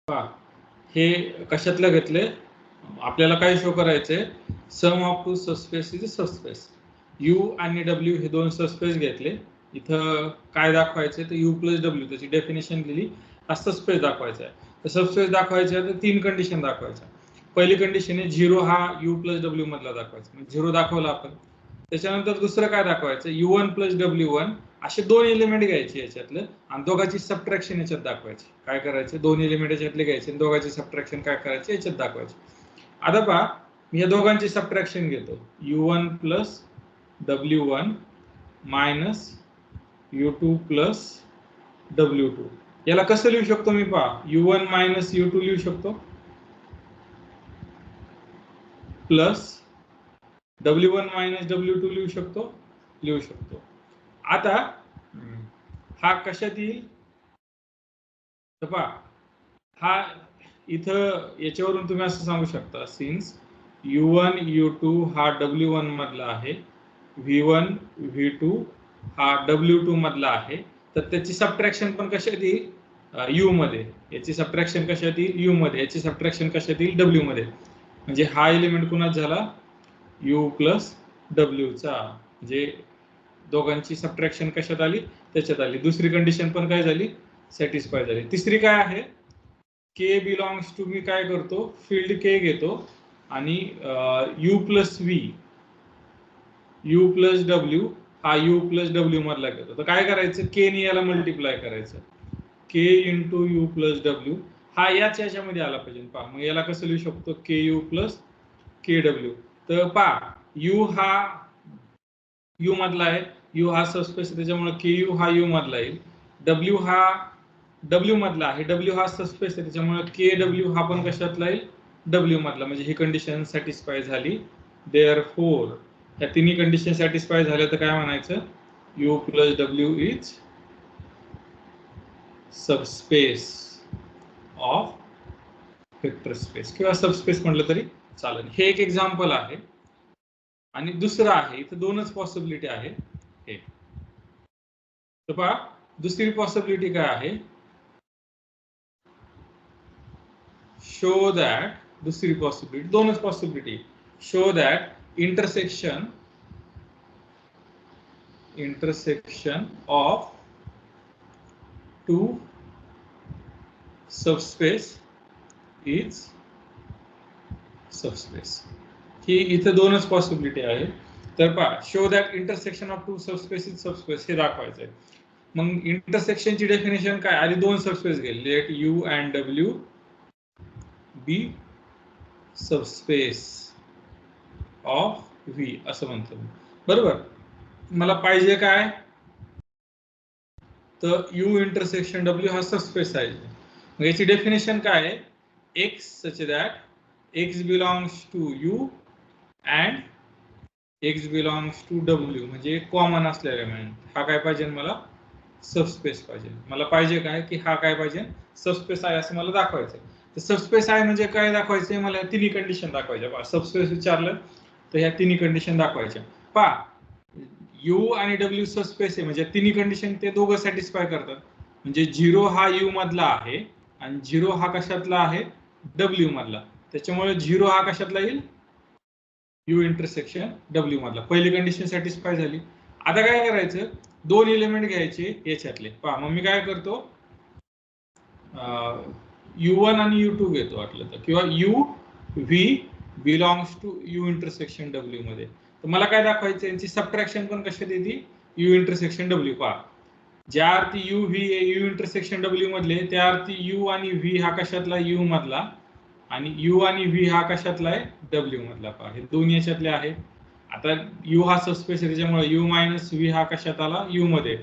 पहा हे कशातलं घेतले, आपल्याला काय शो करायचंय, sum of two subspace is subspace. U आणि डब्ल्यू हे दोन सबस्पेस घेतले. इथं काय दाखवायचं तर यू प्लस डब्ल्यू, त्याची डेफिनेशन दिली, हा सबस्पेस दाखवायचा आहे. तर सबस्पेस दाखवायचा आहे तर तीन कंडिशन दाखवायच्या. पहिली कंडिशन आहे झिरो हा यू प्लस डब्ल्यू मधला दाखवायचा, म्हणजे झिरो दाखवला आपण. त्याच्यानंतर दुसरं काय दाखवायचं, U1 प्लस W1 असे दोन एलिमेंट घ्यायचे याच्यातलं आणि दोघांची सबट्रॅक्शन याच्यात दाखवायची. काय करायचे, दोन एलिमेंट याच्यातले घ्यायचे आणि दोघांची सबट्रॅक्शन काय करायचे याच्यात दाखवायचे. आता पहा मी या दोघांची सबट्रॅक्शन घेतो, U1 plus W1 minus U2 plus W2. याला कसं लिहू शकतो मी, पहा U1 मायनस U2 लिहू शकतो प्लस W1 मायनस W2 लिहू शकतो. आता हा कशात येईल तर पहा, हा इथं याच्यावरून तुम्ही असं सांगू शकता, सिन्स U1 U2 हा W1 मधला आहे, V1 V2 हा W2 मधला आहे, तर त्याची सबट्रॅक्शन पण कशात येईल, U मध्ये. याची सबट्रॅक्शन कशात येईल, U मध्ये. याची सबट्रॅक्शन कशात येईल, W मध्ये. म्हणजे हा एलिमेंट कुणाच झाला, U प्लस W चा. म्हणजे दोघांची सबट्रॅक्शन कशात आली, त्याच्यात आली. दुसरी कंडिशन पण काय झाली, सॅटिस्फाय झाली. तिसरी काय आहे, के बिलॉंग्स टू, मी काय करतो, फील्ड के घेतो आणि U plus V, U plus W हा U प्लस W मधला घेतो. तर काय करायचं, के ने याला मल्टिप्लाय करायचं, के इंटू यू प्लस डब्ल्यू. हा याच्यामध्ये आला पाहिजे. पहा मग याला कसं लिहू शकतो, के यू प्लस के डब्ल्यू. तर पहा यू हा यू मधला आहे, यू हा सबस्पेस, त्याच्यामुळे के यू हा यू मधला येईल. डब्ल्यू हा डब्ल्यू मधला आहे, डब्ल्यू हा सबस्पेस आहे, त्याच्यामुळे के डब्ल्यू हा पण कशातला येईल, डब्ल्यू मधला. म्हणजे ही कंडिशन सॅटिस्फाय झाली. देअरफोर या तिन्ही कंडिशन सॅटिस्फाय झाल्या तर काय म्हणायचं, you plus W is subspace of vector space किंवा सबस्पेस म्हटलं तरी चालेल. हे एक एक्झाम्पल आहे. आणि दुसरं आहे, इथं दोनच पॉसिबिलिटी आहे. हे तर पहा दुसरी पॉसिबिलिटी काय आहे, शो दॅट, दुसरी पॉसिबिलिटी, दोनच possibility, show that intersection of two subspace is subspace. ही इथं दोनच पॉसिबिलिटी आहे. तर पहा show that intersection of two subspace is subspace हे दाखवायचंय. मग इंटरसेक्शनची डेफिनेशन काय, आधी दोन सबस्पेस घे, let U and W be subspace of V असं म्हणतो, बरोबर. मला पाहिजे काय, तर यू इंटरसेक्शन डब्ल्यू हा सबस्पेस आहे. मग याची डेफिनेशन काय आहे, X such that X belongs to U and X belongs to W, म्हणजे कॉमन असलेला हा काय पाहिजे, मला सबस्पेस पाहिजे. मला पाहिजे काय की हा काय पाहिजे, सबस्पेस आहे असं मला दाखवायचं. तर सबस्पेस आहे म्हणजे काय दाखवायचंय, मला तिन्ही कंडिशन दाखवायच्या. पहा सबस्पेस विचारलं तर ह्या तिन्ही कंडिशन दाखवायच्या. पहा यू आणि डब्ल्यू सबस्पेस आहे म्हणजे तिन्ही कंडिशन ते दोघं सॅटिस्फाय करतात. म्हणजे झिरो हा यू मधला आहे आणि झिरो हा कशातला आहे, डब्ल्यू मधला. त्याच्यामुळे झिरो हा कशातला येईल, यू इंटरसेक्शन डब्ल्यू मधला. पहिली कंडिशन सॅटिस्फाय झाली. आता काय करायचं, दोन एलिमेंट घ्यायचे याच्यातले. पहा मग मी काय करतो, U1 आणि U2 घेतो वाटलं तर, किंवा U V belongs to U intersection W मध्ये. तर मला काय दाखवायचं, यांची सबट्रॅक्शन पण कशात येते, यू इंटरसेक्शन डब्ल्यू. पहा ज्या अर्थी U V you intersection W मधले, त्या अर्थी यू आणि व्ही हा कशातला, यू मधला, आणि यू आणि व्ही हा कशातला आहे, डब्ल्यू मधला. पहा हे दोन्ही याच्यातले आहे. आता यू हा सबस्पेस आहे त्याच्यामुळे यू मायनस व्ही हा कशात आला, यू मध्ये.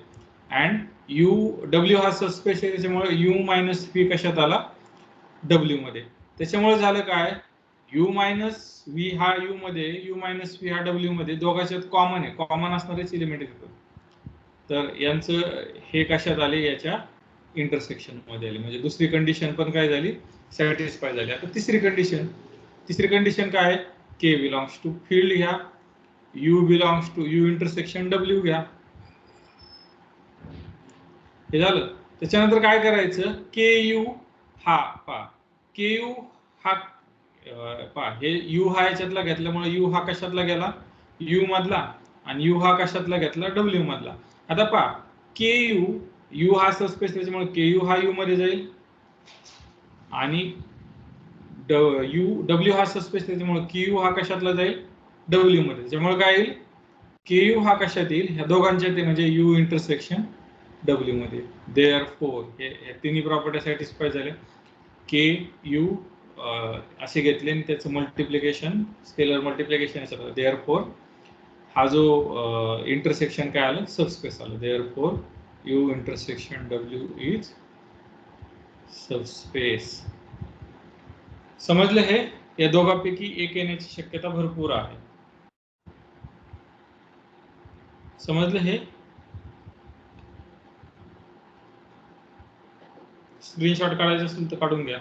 अँड यू डब्ल्यू हा सबस्पेस आहे त्याच्यामुळे यू मायनस व्ही कशात आला, डब्ल्यू मध्ये. त्याच्यामुळे झालं काय, यू मायनस व्ही हा यू मध्ये, यू मायनस व्ही हा डब्ल्यू मध्ये, दोघांच्यात कॉमन आहे, कॉमन असणारेच एलिमेंट येतात. तर यांचं हे कशात आले, याच्या इंटरसेक्शन मध्ये आले. म्हणजे दुसरी कंडिशन पण काय झाली, सॅटिस्फाय झाली. आता तिसरी कंडिशन काय, के बिलॉंग्स टू फील्ड घ्या, U belongs to U intersection W घ्या. हे झालं. त्याच्यानंतर काय करायचं, के यू हा पहा के यू हा पहा हे यू हा याच्यातला घेतल्यामुळे यू हा कशातला गेला यू मधला आणि यू हा कशातला घेतला डब्ल्यू मधला. आता पहा के यू यू हा सबस्पेस त्याच्यामुळे के यू हा यू मध्ये जाईल आणि यू डब्ल्यू हा सबस्पेस त्याच्यामुळे के यू हा कशातला जाईल डब्ल्यू मध्ये. त्याच्यामुळे काय येईल के यू हा कशात येईल ह्या दोघांच्या ते म्हणजे यू इंटरसेक्शन डब्ल्यू मध्ये. देअरफोर हे तिन्ही प्रॉपर्टी सॅटिस्फाय झाले. के यू असे घेतले आणि त्याचं मल्टिप्लिकेशन स्केलर मल्टिप्लिकेशन असं. देअरफोर हा जो इंटरसेक्शन काय आलं सबस्पेस आलं. Therefore you intersection W is subspace. समजलं हे? या दोघांपैकी एक येण्याची शक्यता भरपूर आहे. समजलं हे? स्क्रीनशॉट काढायचं असेल तर काढून घ्या.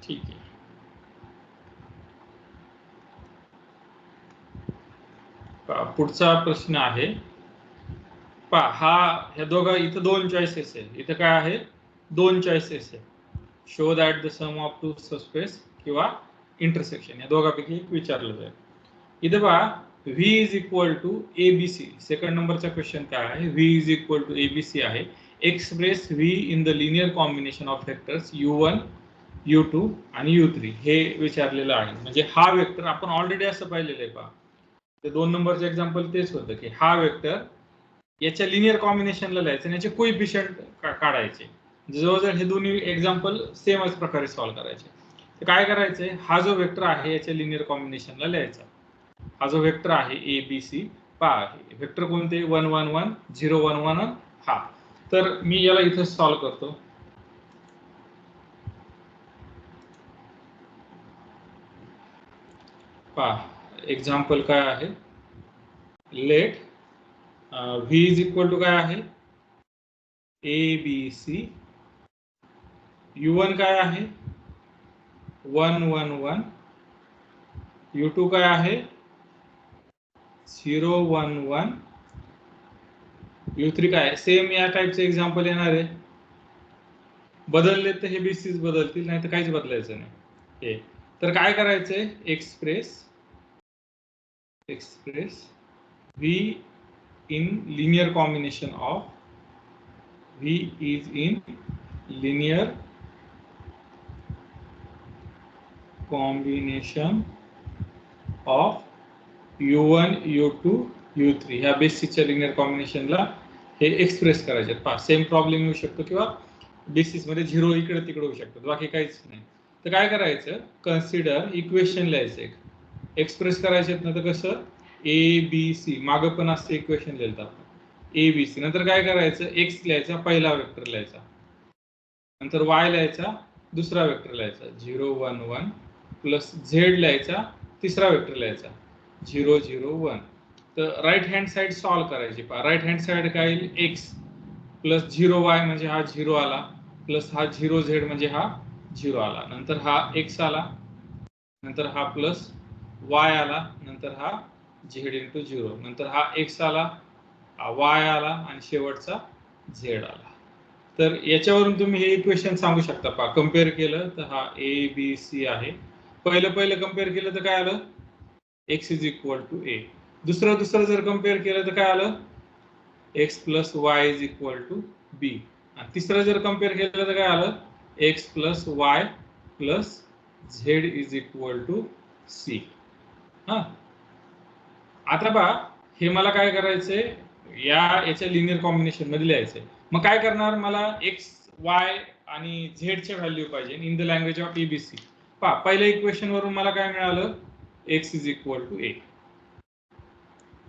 ठीक आहे. पुढचा प्रश्न आहे पहा हा ह्या दोघा इथं दोन चॉईसेस आहे. इथं काय आहे दोन चॉईसेस आहे. Show that the sum of two subspace किंवा इंटरसेक्शन या दोघांपैकी एक विचारलं जाईल. इथं पहा v is equal to ABC. Second नंबरचा क्वेश्चन काय आहे v is equal to ABC आहे. Express v in the linear combination of vectors u1 u2 आणि u3 हे विचारलेलं आहे. म्हणजे हा वेक्टर आपण ऑलरेडी असं पाहिलेलं आहे पहा ते 2 नंबरचं एक्झाम्पल तेच होतं की हा वेक्टर याच्या लिनियर कॉम्बिनेशनला लिहायचं आणि याचे कोइफिशियंट काढायचे. जवळजवळ हे दोन्ही एक्झाम्पल सेमच प्रकारे सॉल्व्ह करायचे. तर काय करायचंय हा जो वेक्टर आहे याच्या लिनियर कॉम्बिनेशनला लिहायचा. हा जो वेक्टर आहे ए बी सी पहा वेक्टर कोणते 1 1 1 0 1 1 हा. तर मी याला इथं सॉल्व्ह करतो. पहा एक्झाम्पल काय आहे let V is equal to काय आहे ए बी सी. u1 काय आहे 1 1 1. u2 काय आहे 0 1 1. u3 काय सेम या टाइपचे एक्झाम्पल येणार आहे. बदलले तर हे बीसीच बदलतील नाही तर काहीच बदलायचं नाही. हे तर काय करायचंय express v in linear combination of v is in linear combination of u1 u2 u3 ह्या बेसिसच्या लिनियर कॉम्बिनेशनला हे एक्सप्रेस करायचे. पहा सेम प्रॉब्लेम येऊ शकतो किंवा बेसिस मध्ये 0 इकडे तिकडे होऊ शकतो बाकी काहीच नाही. तर काय करायचं कन्सिडर इक्वेशन लिहायचं एक एक्सप्रेस करायचे ना तर कसं ए बी सी मागं पण असते इक्वेशन लिहितात ए बी सी. नंतर काय करायचं एक्स लिहायचा पहिला वेक्टर लिहायचा नंतर वाय लिहायचा दुसरा वेक्टर लिहायचा 0 1 1 प्लस झेड लिहायचा तिसरा वेक्टर लिहायचा 0 0 1. तर राईट हँड साइड सॉल्व्ह करायची. पहा राईट हँड साइड काय येईल एक्स प्लस 0 वाय म्हणजे हा 0 आला प्लस हा 0 झेड म्हणजे हा 0 आला नंतर हा एक्स आला नंतर हा प्लस वाय आला नंतर हा झेड इंटू 0 नंतर हा एक्स आला हा वाय आला आणि शेवटचा झेड आला. तर याच्यावरून तुम्ही हे इक्वेशन सांगू शकता. पहा कम्पेअर केलं तर हा ए बी सी आहे. पहिलं कम्पेअर केलं तर काय आलं x is equal to A. दुसरं जर कम्पेअर केलं तर काय आलं x plus y is equal to B. तिसरं जर कम्पेअर केलं तर काय आलं x plus Y plus Z is equal to C. हा आता पहा हे मला काय करायचंय याच्या लिनियर कॉम्बिनेशन मध्ये लिहायचंय. मग काय करणार मला एक्स वाय आणि झेडच्या व्हॅल्यू पाहिजे in the language of ABC. पहा पहिल्या इक्वेशन वरून मला काय मिळालं x is equal to A.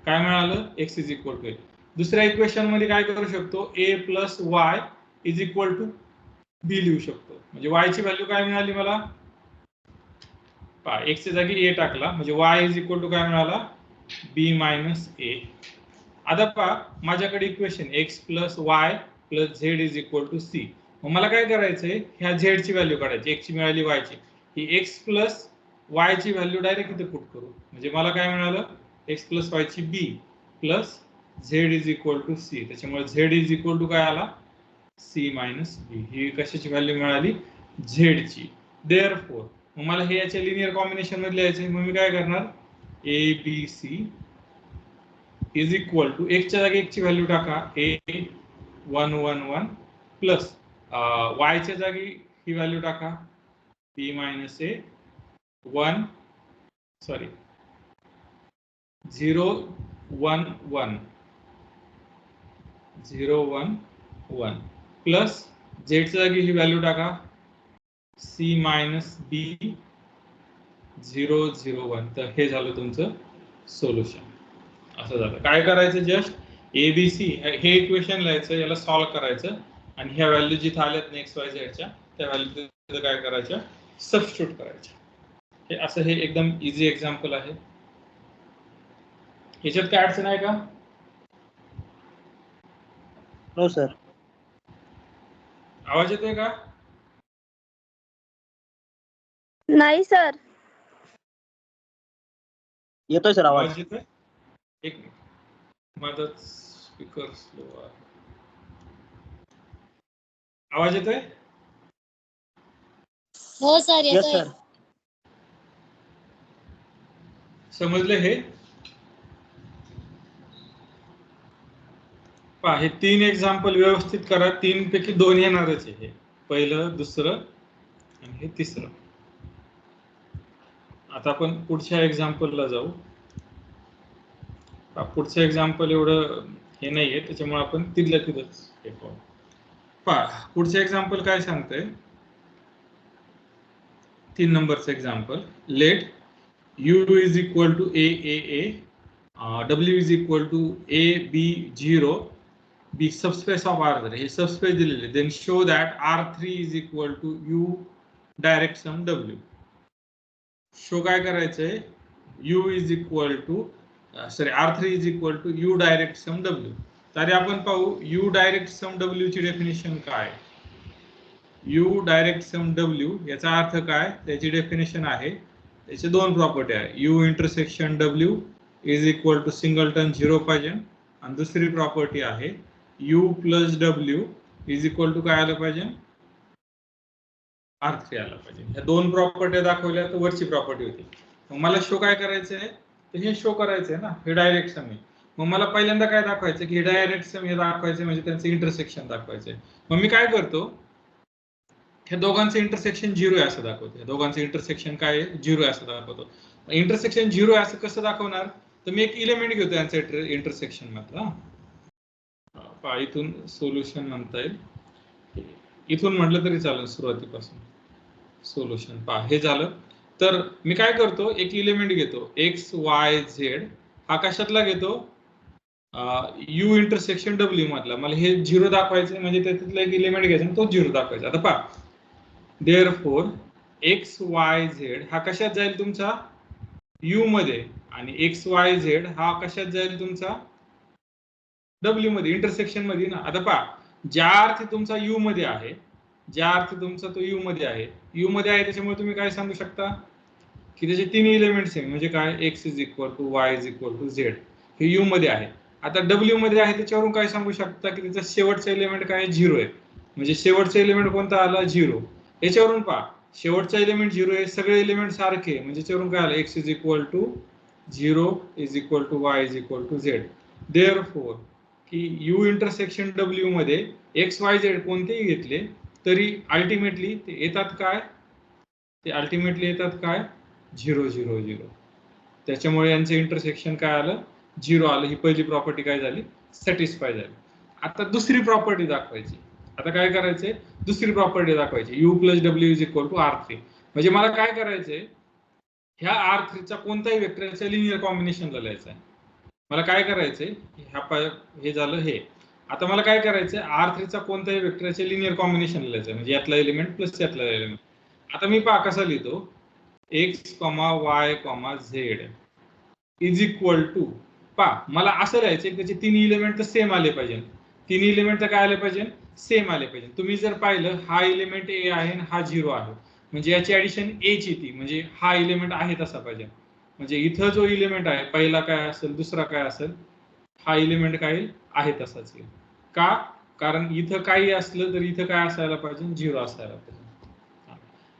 काय मिळालं x is equal to A. दुसऱ्या इक्वेशन मध्ये काय करू शकतो A plus y is equal to B लिहू शकतो. म्हणजे वाय ची व्हॅल्यू काय मिळाली मला पहा एक्सच्या जागी ए टाकला म्हणजे वाय इज इक्वल टू काय मिळाला बी मायनस ए. आता पहा माझ्याकडे equation X plus Y plus Z is equal to C. मग मला काय करायचंय ह्या झेड ची व्हॅल्यू काढायची एक्स ची मिळाली वाय ची ही एक्स प्लस वाय ची व्हॅल्यू डायरेक्ट इथे पुट करू म्हणजे मला काय मिळालं एक्स प्लस वाय ची B plus Z is equal to C. त्याच्यामुळे झेड इज इक्वल टू काय आला सी मायनस बी, ही कशाची व्हॅल्यू मिळाली? झेड ची. देअरफोर मग मला हे याच्या लिनियर कॉम्बिनेशन मध्ये लिहायचे, मग मी काय करणार? A B C is equal to च्या जागी 1 ची व्हॅल्यू टाका, ए 1 1 1 प्लस वायच्या जागी ही व्हॅल्यू टाका, बी मायनस ए 1 सॉरी 0 1 1 0 1 1 प्लस झेडच्या जागी ही व्हॅल्यू टाका, सी मायनस बी 0 0 1. तर हे झालं तुमचं सोल्युशन. असं झालं. काय करायचं? जस्ट एबीसी हे इक्वेशन लिहायचं, याला सॉल्व्ह करायचं आणि ह्या व्हॅल्यू जिथे आल्यात एक्स वाय झेडच्या त्या व्हॅल्यू काय करायच्या? सबस्टिट्यूट करायच्या. हे असं हे एकदम इझी एक्झाम्पल आहे. याच्यात काय अडचण आहे का? No sir. आवाज येतोय का? नाही सर. येतोय सर आवाज. येतोय? एक मिनिट, माझा स्पीकर स्लो आहे. आवाज येतोय? हो सर येस येतोय. सर. समजले हे? पहा, हे 3 एक्झाम्पल व्यवस्थित करा. 3 पैकी 2 येणारच आहे. पहिलं, दुसरं आणि हे तिसरं. आता आपण पुढच्या एक्झाम्पलला जाऊ. पुढचं एक्झाम्पल एवढं हे नाहीये, त्याच्यामुळे आपण तिथल्या तिथंच हे पाहू. पहा, पुढचं एक्झाम्पल काय सांगतंय? 3 नंबरचं example. Let u is equal to a a a, w is equal to a b 0 be subspace of R. हे सबस्पेस दिलेले. Then show that R3 is equal to U direct sum W. Show काय करायचंय? U is equal to R3 is equal to U direct sum W. तरी आपण पाहू U direct sum W ची definition काय? U direct sum W याचा अर्थ काय? त्याची डेफिनेशन आहे, त्याचे 2 प्रॉपर्टी आहे. U intersection W is equal to singleton 0 पाहिजे आणि दुसरी प्रॉपर्टी आहे U plus W is equal to काय आलं पाहिजे? R3 आलं पाहिजे. ह्या 2 प्रॉपर्टी दाखवल्या तर वरची प्रॉपर्टी होती. मग मला शो काय करायचंय? तर हे शो करायचंय ना, हे डायरेक्ट सम आहे. मग मला पहिल्यांदा काय दाखवायचं की हे डायरेक्ट सम हे दाखवायचं म्हणजे त्यांचं इंटरसेक्शन दाखवायचंय. मग मी काय करतो? ह्या दोघांचं इंटरसेक्शन 0 आहे असं दाखवतो. ह्या दोघांचं इंटरसेक्शन काय आहे? 0 आहे असं दाखवतो. इंटरसेक्शन 0 आहे असं कसं दाखवणार? तर मी एक एलिमेंट घेतो यांच्या इंटरसेक्शन मधला. इथून सोल्युशन म्हणता येईल, इथून म्हटलं तरी चालेल सुरुवातीपासून. सोल्युशन पहा, हे झालं. तर मी काय करतो? एक एलिमेंट घेतो एक्स वाय झेड. हा कशातला घेतो? यू इंटरसेक्शन डब्ल्यू मधला. मला हे 0 दाखवायचं म्हणजे त्यातला एक एलिमेंट घ्यायचा, तो 0 दाखवायचा. आता पहा, देअरफोर एक्स वाय झेड हा कशात जाईल? तुमचा यू मध्ये. आणि एक्स वाय झेड हा कशात जाईल? तुमचा डब्ल्यू मध्ये, इंटरसेक्शन मध्ये ना. आता पहा, ज्या अर्थी तुमचा यू मध्ये आहे, ज्या अर्थी तुमचा तो यू मध्ये आहे, यू मध्ये आहे त्याच्यामुळे तुम्ही काय सांगू शकता की त्याचे 3 एलिमेंट्स आहे. म्हणजे काय? X is equal to Y is equal to Z, हे यू मध्ये आहे. आता डब्ल्यू मध्ये आहे त्याच्यावरून काय सांगू शकता की त्याचा शेवटचा एलिमेंट काय? 0 आहे. म्हणजे शेवटचा एलिमेंट कोणता आला? 0. याच्यावरून पहा, शेवटचा एलिमेंट 0 आहे, सगळे एलिमेंट सारखे, म्हणजे याच्यावरून काय आलं? X is equal to 0 is equal to Y is equal to Z. Therefore की यू इंटरसेक्शन डब्ल्यू मध्ये एक्स वाय झेड कोणतेही घेतले तरी अल्टिमेटली ते येतात काय? ते अल्टिमेटली येतात काय? 0 0 0. त्याच्यामुळे यांचं इंटरसेक्शन काय आलं? 0 आलं. ही पहिली प्रॉपर्टी काय झाली? सॅटिस्फाय झाली. आता दुसरी प्रॉपर्टी दाखवायची. आता काय करायचंय? दुसरी प्रॉपर्टी दाखवायची. U plus W is equal to R3. म्हणजे मला काय करायचंय? ह्या R3 चा कोणताही वेक्टरच्या लिनियर कॉम्बिनेशनला लिहायचा आहे. मला काय करायचंय? हे झालं हे. आता मला काय करायचंय? R3 चा कोणताही वेक्टरच्या लिनियर कॉम्बिनेशन लिहायचं म्हणजे यातला एलिमेंट प्लस यातला एलिमेंट. आता मी पहा कसा लिहितो? X Y Z is equal to, पहा मला असं लिहायचं की त्याचे 3 एलिमेंट तर सेम आले पाहिजे. 3 एलिमेंट तर काय आले पाहिजे? सेम आले पाहिजे. तुम्ही जर पाहिलं, हा एलिमेंट ए आहे आणि हा 0 आहे, म्हणजे याची ऍडिशन ए ची ती, म्हणजे हा एलिमेंट आहे तसा पाहिजे. म्हणजे इथं जो एलिमेंट आहे पहिला काय असेल, दुसरा काय असेल, हा एलिमेंट काय आहे तसाच येईल. का? कारण इथं काही असलं तर इथं काय असायला पाहिजे, 0 असायला पाहिजे.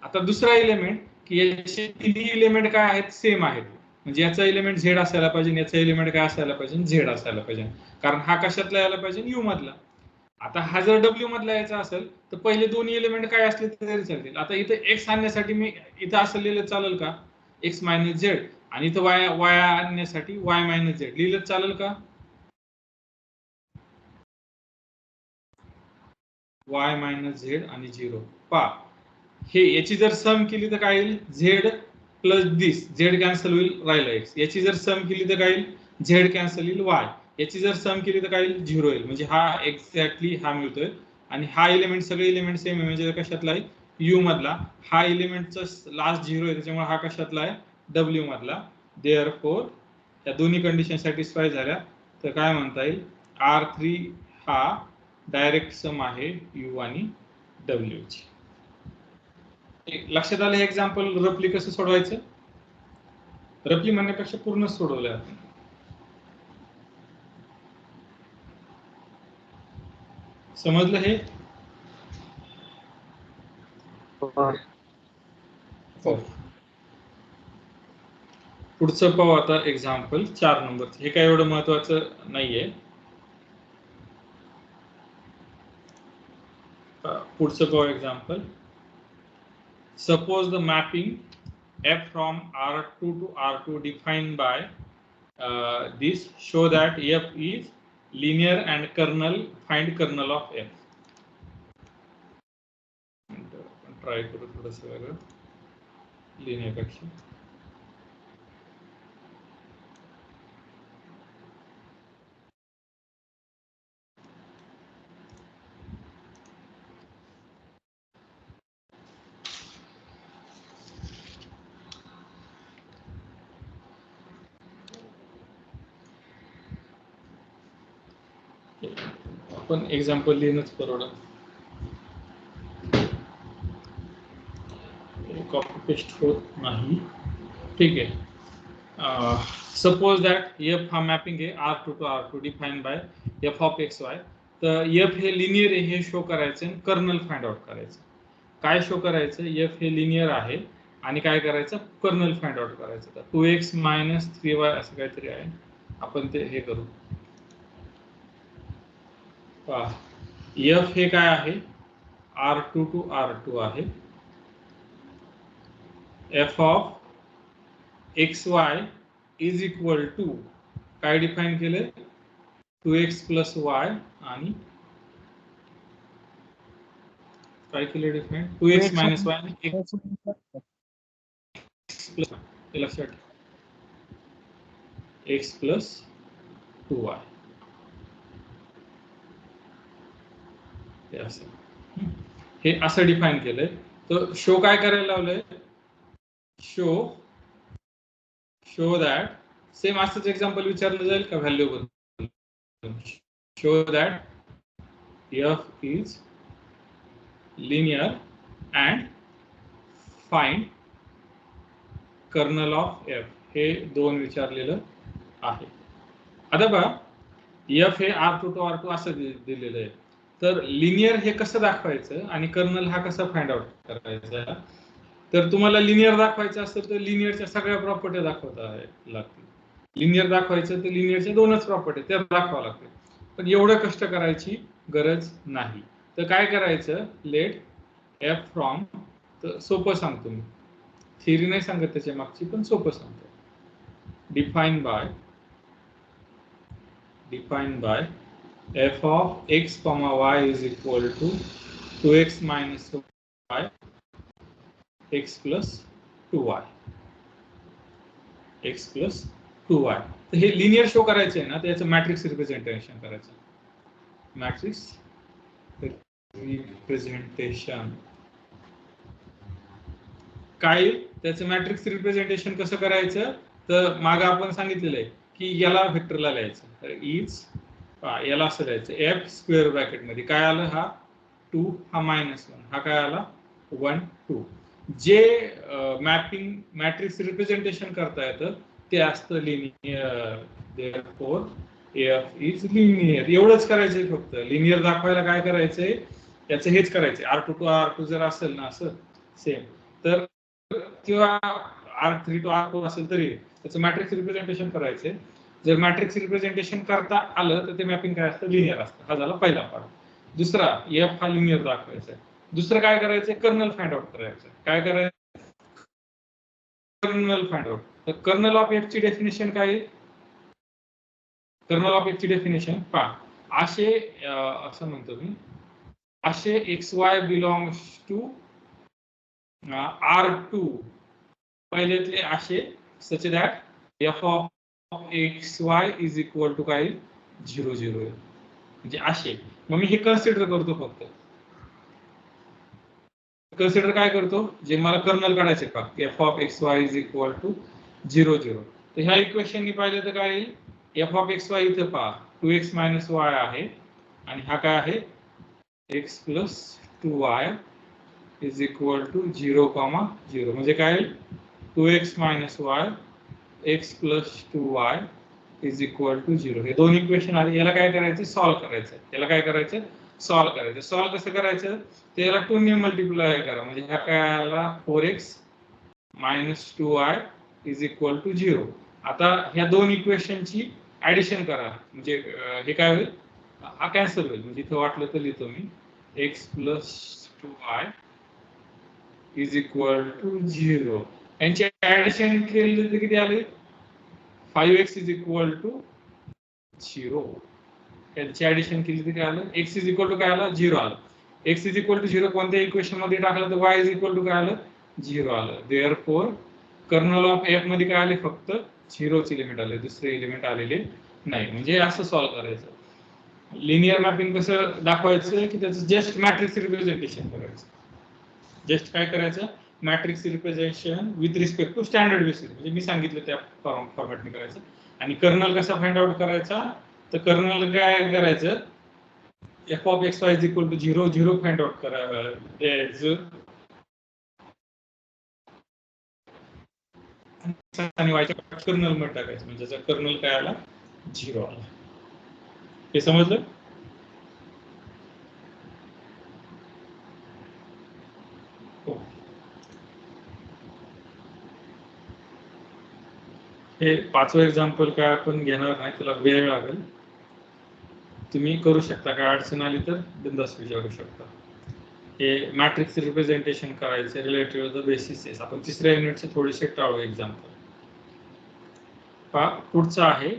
आता दुसरा एलिमेंट की याचे तिन्ही एलिमेंट काय आहेत, सेम आहेत. म्हणजे याचा एलिमेंट झेड असायला पाहिजे, याचा एलिमेंट काय असायला पाहिजे, झेड असायला पाहिजे. कारण हा कशातला यायला पाहिजे, यू मधला. आता हा जर डब्ल्यू मधला यायचा असेल तर पहिले दोन्ही एलिमेंट काय असले तरी चालतील. आता इथे एक्स आणण्यासाठी मी इथं असं लिहिलं चालेल का, एक्स मायनस झेड, आणि इथं वाय आणण्यासाठी वाय मायनस झेड लिहिलं चालेल का? वाय मायनस झेड आणि 0 पा, हे याची जर सम केली तर काय येईल, झेड प्लस दिस, झेड कॅन्सल होईल, राहिला एक्स. याची जर सम केली तर काय येईल, झेड कॅन्सल येईल, वाय. याची जर सम केली तर काय येईल, 0 येईल. म्हणजे हा एक्झॅक्टली हा मिळतोय. आणि हा एलिमेंट, सगळे एलिमेंट सेम आहे, म्हणजे कशातला आहे, यू मधला. हा एलिमेंटचा लास्ट 0 आहे, त्याच्यामुळे हा कशातला आहे, डब्ल्यू मधला. देअरफॉर या दोन्ही कंडिशन सॅटिस्फाय झाल्या तर काय म्हणता येईल, R3 हा डायरेक्ट सम आहे यू आणि डब्ल्यू ची. लक्षात आलं हे एक्झाम्पल रफली कसं सोडवायचं? रफली म्हणण्यापेक्षा पूर्ण सोडवलं आपण. समजलं हे? पुढचं पाहू आता एक्झाम्पल 4 नंबर. हे काय एवढं महत्वाचं नाहीये. पुढचं पाहू example. Suppose the mapping f from R2 to R2 defined by this show that f is linear and kernel, find kernel of f. Try करू थोडंसं वेगळं लिहिण्यापेक्षा. आपण एक्झाम्पल लिहिणंच परवडत. कॉपी पेस्ट होत नाही. ठीक आहे. सपोज दॅट एफ हा मॅपिंग आहे R2 to R2 defined by F of x Y. तर एफ हे लिनियर आहे हे शो करायचं आणि कर्नल फाइंड आउट करायचं. काय शो करायचं, एफ हे लिनियर आहे आणि काय करायचं, कर्नल फाइंड आउट करायचं. तर 2x मायनस 3y असं काहीतरी आहे, आपण ते हे करू. एफ हे काय आहे, R2 to R2 आहे. F of x Y is equal to काय डिफाइन केले, 2x प्लस वाय आणि काय केले डिफाइन, 2x मायनस वाय आणि x प्लस, लक्षात x प्लस 2y. हे असं डिफाइन केलंय. तर शो काय करायला लावलंय, शो दॅट, सेम असंच एक्झाम्पल विचारलं जाईल का व्हॅल्यू बद्दल. Show that F is linear and find kernel of F, हे दोन विचारलेलं आहे. आता बघा, एफ हे R2 to R2 असं दिलेलं आहे. तर लिनियर हे कसं दाखवायचं आणि कर्नल हा कसा फाइंड आउट करायचा. तर तुम्हाला लिनियर दाखवायचं असेल तर लिनियरच्या सगळ्या प्रॉपर्टी दाखवता लागतील. लिनियर दाखवायचं तर लिनियरच्या दोनच प्रॉपर्टी त्या दाखवावं लागतील. पण एवढं कष्ट करायची गरज नाही. तर काय करायचं, लेट एफ फ्रॉम, तर सोपं सांगतो मी, थिअरी नाही सांगत त्याच्या मागची, पण सोपं सांगतो. Define by f of x comma y is equal to 2x minus y x plus 2y, x plus 2y. तर हे लिनियर शो करायचं आहे ना, त्याचं मॅट्रिक्स रिप्रेझेंटेशन करायचं. मॅट्रिक्स रिप्रेझेंटेशन काय, त्याचं मॅट्रिक्स रिप्रेझेंटेशन कसं करायचं, तर मागं आपण सांगितलेलं आहे की याला व्हेक्टरला लिहायचं. तर इज याला असं लिहायचं, एफ स्क्वेअर ब्रॅकेट मध्ये काय आलं, हा 2, हा -1, हा काय आला 1 2. जे मॅपिंग मॅट्रिक्स रिप्रेझेंटेशन करता येतं ते असतं linear. Therefore F is linear. एवढंच करायचंय फक्त. लिनियर दाखवायला काय करायचंय, त्याचं हेच करायचंय. R2 to R2 जर असेल ना असं सेम, तर किंवा R3 to R4 असेल तरी त्याचं मॅट्रिक्स रिप्रेझेंटेशन करायचंय. जर मॅट्रिक्स रिप्रेझेंटेशन करता आलं तर ते मॅपिंग काय असतं, लिनियर असतं. हा झाला पहिला पार्ट. दुसरा, एफ हा लिनियर दाखवायचा आहे. दुसरं काय करायचंय, कर्नल फाइंड आउट करायचं. काय करायचं, कर्नल फाइंड आउट. तर कर्नल ऑफ एफ ची डेफिनेशन काय आहे, कर्नल ऑफ एफ ची डेफिनेशन पहा. असे असं म्हणतो मी, असे X Y belongs to R2 पहिल्यातले असे such that F of x Y is equal to काय 0 0 म्हणजे असे. मग मी हे कन्सिडर करतो फक्त. कन्सिडर काय करतो, जे मला कर्नल काढायचे का, F of x Y is equal to 0 0. तर ह्या इक्वेशननी पाहिलं तर काय येईल, एफ ऑफ एक्स वाय इथं पहा 2x मायनस वाय आहे आणि हा काय आहे x plus 2y is equal to 0, 0. म्हणजे काय येईल 2x minus Y x plus 2y is equal to 0. हे दोन इक्वेशन आले. याला काय करायचं, सॉल्व्ह करायचं. याला काय करायचं, सॉल्व्ह करायचं. सॉल्व्ह कसं करायचं, त्याला 2 ने मल्टिप्लाय करा. म्हणजे ह्या काय आला 4x minus 2y is equal to 0. आता ह्या दोन इक्वेशनची ऍडिशन करा. म्हणजे हे काय होईल, हा कॅन्सल होईल. म्हणजे इथं वाटलं तर लिहितो मी x plus 2y is equal to 0. यांची ऍडिशन केली तर किती आले, 5x इज इक्वल टू 0. याची ऍडिशन केली तर काय आलं, x इज इक्वल टू काय आलं 0 आलं. x इज इक्वल टू 0 कोणत्या इक्वेशन मध्ये टाकलं तर y इज इक्वल टू काय आलं 0 आलं. देअरफॉर कर्नल ऑफ f मध्ये काय आले, फक्त 0 चे एलिमेंट आले, दुसरे एलिमेंट आलेले नाही. म्हणजे असं सॉल्व्ह करायचं. लिनियर मॅपिंग कसं दाखवायचं की त्याचं जस्ट मॅट्रिक्स रिप्रेझेंटेशन करायचं. जस्ट काय करायचं, matrix representation with respect to standard basis. म्हणजे मी सांगितलं त्या फॉर्मॅटने करायचं. आणि कर्नल कसा फाइंड आउट करायचा, तर कर्नल काय करायचं, F of x Y is equal to 0 0 find out करायचं आणि वायच्या कर्नल मध्ये टाकायचं. म्हणजे त्याचा कर्नल काय आला 0 आला. हे समजलं. हे पाचवं एक्झाम्पल काय आपण घेणार नाही, त्याला वेळ लागेल. तुम्ही करू शकता, काय अडचण आली तर बिंदास विचारू शकता. हे मॅट्रिक्स रिप्रेझेंटेशन करायचे रिलेटेड द बेसिसेस. आपण तिसऱ्या युनिटचे थोडेसे टाळू एक्झाम्पल. पुढचं आहे